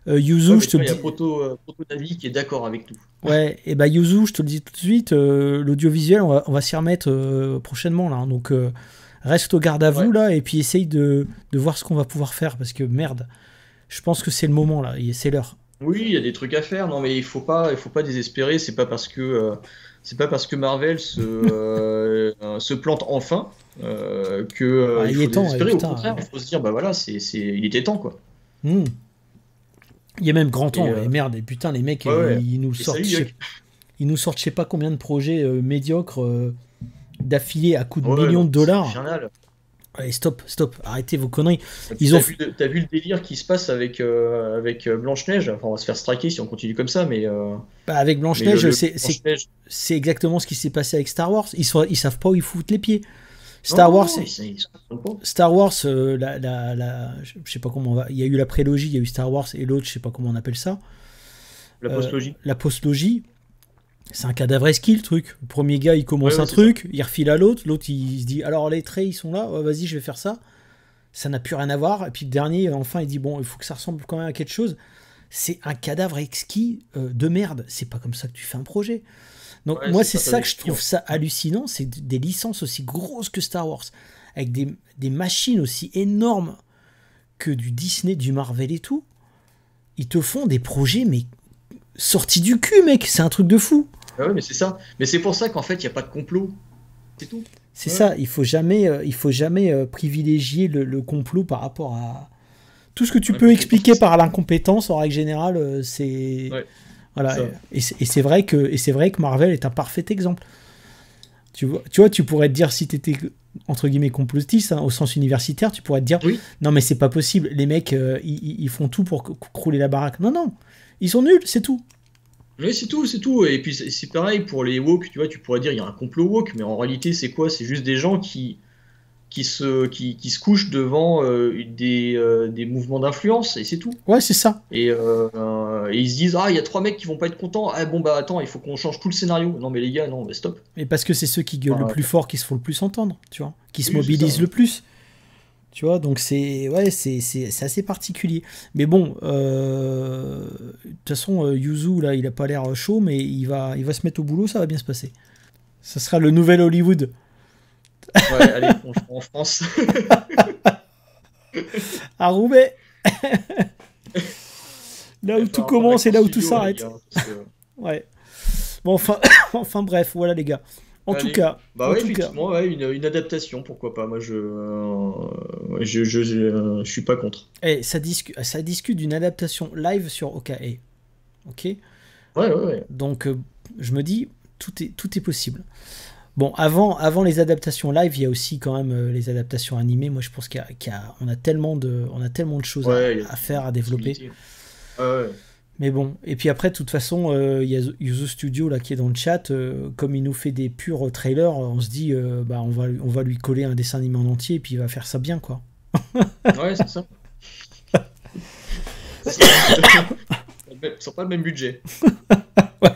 Yuzu, je te le dis. Il y a Proto Navi qui est d'accord avec nous. Ouais, et bah Yuzu, je te le dis tout de suite, l'audiovisuel, on va s'y remettre prochainement, là. Donc, reste au garde à vous, là, et puis essaye de voir ce qu'on va pouvoir faire, parce que merde, je pense que c'est le moment, là, c'est l'heure. Oui, il y a des trucs à faire. Non, mais il faut pas désespérer. C'est pas parce que Marvel se plante enfin que il faut désespérer. Au contraire, il faut se dire bah voilà, il était temps, quoi. Il y a même grand temps. Et merde, et putain, les mecs, ils nous sortent, je sais pas combien de projets médiocres d'affilée à coups de millions de dollars. C'est infernal. Allez, stop, arrêtez vos conneries. T'as vu le délire qui se passe avec Blanche-Neige. Enfin, on va se faire striker si on continue comme ça, mais... avec Blanche-Neige, c'est exactement ce qui s'est passé avec Star Wars. Ils savent pas où ils foutent les pieds. Star Wars, je sais pas comment on va... Il y a eu la prélogie, il y a eu Star Wars, et l'autre, je sais pas comment on appelle ça. La postlogie. La postlogie. C'est un cadavre esquis, le truc. Le premier gars, il commence un truc, il refile à l'autre il se dit, alors les traits, ils sont là, vas-y, je vais faire ça. Ça n'a plus rien à voir. Et puis le dernier, enfin, il dit, bon, il faut que ça ressemble quand même à quelque chose. C'est un cadavre exquis de merde. C'est pas comme ça que tu fais un projet. Donc moi, c'est ça que je trouve ça hallucinant, c'est des licences aussi grosses que Star Wars, avec des machines aussi énormes que du Disney, du Marvel et tout. Ils te font des projets, mais sortis du cul, mec. C'est un truc de fou. Ah ouais, mais c'est ça. Mais c'est pour ça qu'en fait, il n'y a pas de complot. C'est tout. C'est ça. Il faut jamais privilégier le complot par rapport à tout ce que tu peux expliquer par l'incompétence. En règle générale, c'est voilà. Et c'est vrai que Marvel est un parfait exemple. Tu vois, tu pourrais te dire, si tu étais entre guillemets complotiste, au sens universitaire, tu pourrais te dire non mais c'est pas possible. Les mecs, ils font tout pour crouler la baraque. Non, ils sont nuls, c'est tout. Oui, c'est tout. Et puis c'est pareil pour les woke, tu vois, tu pourrais dire il y a un complot woke, mais en réalité c'est quoi? C'est juste des gens qui se couchent devant des mouvements d'influence, et c'est tout. Ouais, c'est ça. Et ils se disent il y a 3 mecs qui vont pas être contents. Ah bon bah attends, il faut qu'on change tout le scénario. Non mais les gars, non, mais stop. Et parce que c'est ceux qui gueulent le plus fort qui se font le plus entendre, tu vois, qui se mobilisent le plus. Tu vois, donc c'est assez particulier. Mais bon, de toute façon, Yuzu, là, il a pas l'air chaud, mais il va se mettre au boulot, ça va bien se passer. Ça sera le nouvel Hollywood. Ouais, allez, en France. À Roubaix. Là où tout commence et là où tout s'arrête. Ouais. Bon, enfin bref, voilà les gars. En tout cas, effectivement, une adaptation, pourquoi pas. Moi, je suis pas contre. Et ça discute d'une adaptation live sur OKA. Ok. Ouais. Donc, je me dis, tout est possible. Bon, avant les adaptations live, il y a aussi quand même les adaptations animées. Moi, je pense qu'on a tellement de choses à faire, à développer. Ouais. Mais bon, et puis après, de toute façon, il y a Yuzu Studio là, qui est dans le chat. Comme il nous fait des purs trailers, on se dit, on va lui coller un dessin animé en entier, et puis il va faire ça bien, quoi. Ouais, c'est ça. Ils sont pas le même budget. Ouais.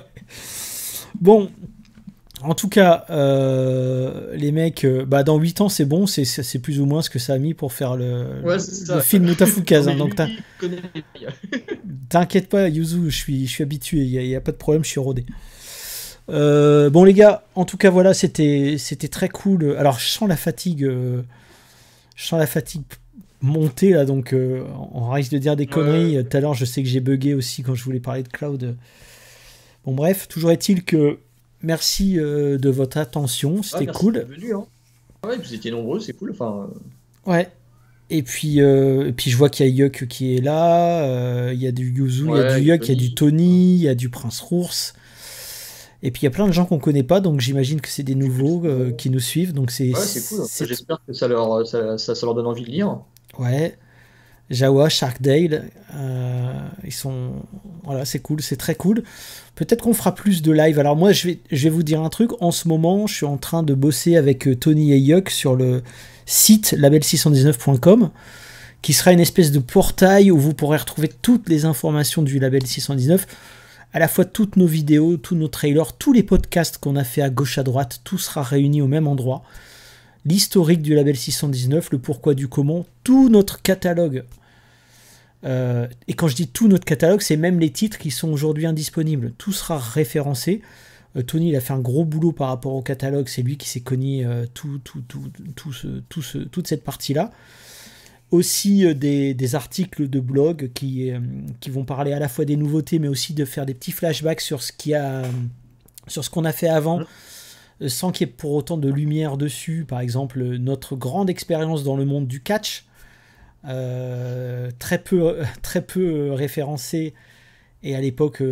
Bon, en tout cas, les mecs, dans 8 ans, c'est bon, c'est plus ou moins ce que ça a mis pour faire le film Mutafukaz. Donc t'inquiète pas, Yuzu, je suis habitué, il n'y a pas de problème, je suis rodé. Bon les gars, en tout cas voilà, c'était très cool. Alors je sens la fatigue monter là, donc on risque de dire des conneries. Tout à l'heure, je sais que j'ai bugué aussi quand je voulais parler de Cloud. Bon bref, toujours est-il que merci de votre attention, c'était cool. Venu, hein. Ouais, vous étiez nombreux, c'est cool. Enfin. Ouais. Et puis je vois qu'il y a Yuck qui est là, il y a du Yuzu, il y a du Yuck, il y a du Tony, il y a du Prince Rours. Et puis il y a plein de gens qu'on connaît pas, donc j'imagine que c'est des nouveaux qui nous suivent. Donc c'est cool. J'espère que ça leur donne envie de lire. Ouais. Jawa, Sharkdale, ils sont... Voilà, c'est cool, c'est très cool. Peut-être qu'on fera plus de live. Alors moi, je vais vous dire un truc. En ce moment, je suis en train de bosser avec Tony et Yuck sur le site label619.com, qui sera une espèce de portail où vous pourrez retrouver toutes les informations du label 619, à la fois toutes nos vidéos, tous nos trailers, tous les podcasts qu'on a fait à gauche à droite, tout sera réuni au même endroit. L'historique du label 619, le pourquoi du comment, tout notre catalogue. Et quand je dis tout notre catalogue, c'est même les titres qui sont aujourd'hui indisponibles. Tout sera référencé. Tony, il a fait un gros boulot par rapport au catalogue. C'est lui qui s'est cogné toute cette partie-là. Aussi des articles de blog qui vont parler à la fois des nouveautés, mais aussi de faire des petits flashbacks sur ce qu'on a fait avant, sans qu'il y ait pour autant de lumière dessus. Par exemple, notre grande expérience dans le monde du catch, très peu référencée. Et à l'époque,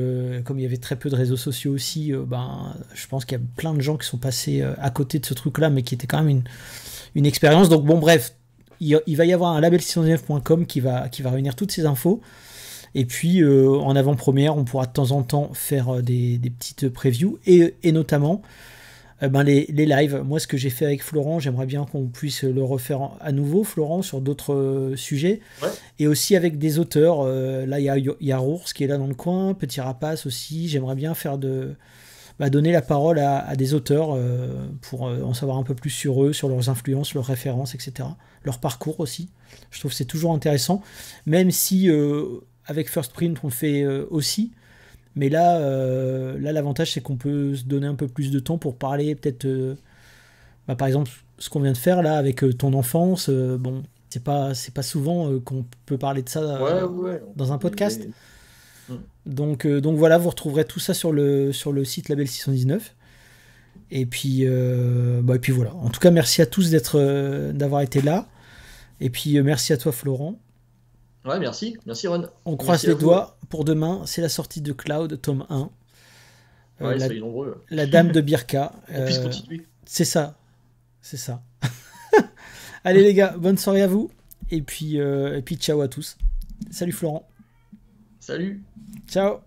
comme il y avait très peu de réseaux sociaux aussi, je pense qu'il y a plein de gens qui sont passés à côté de ce truc-là, mais qui était quand même une expérience. Donc bon, bref, il va y avoir un label619.com qui va réunir toutes ces infos. Et puis, en avant-première, on pourra de temps en temps faire des petites previews. Et notamment, les lives. Moi, ce que j'ai fait avec Florent, j'aimerais bien qu'on puisse le refaire à nouveau, Florent, sur d'autres sujets. Ouais. Et aussi avec des auteurs. Là, il y a Rours qui est là dans le coin, Petit Rapace aussi. J'aimerais bien faire donner la parole à des auteurs pour en savoir un peu plus sur eux, sur leurs influences, leurs références, etc. Leur parcours aussi. Je trouve que c'est toujours intéressant. Même si, avec First Print, on le fait aussi. Mais là, l'avantage, c'est qu'on peut se donner un peu plus de temps pour parler, peut-être, par exemple, ce qu'on vient de faire là avec ton enfance. Bon, c'est pas souvent qu'on peut parler de ça dans un podcast. Donc voilà, vous retrouverez tout ça sur le site Label 619. Et puis voilà. En tout cas, merci à tous d'avoir été là. Et puis merci à toi, Florent. Ouais, merci Ron. On croise les doigts pour demain, c'est la sortie de Cloud, tome 1. Soyez nombreux. La Dame de Birka. On puisse continuer. C'est ça. Allez les gars, bonne soirée à vous. Et puis ciao à tous. Salut Florent. Salut. Ciao.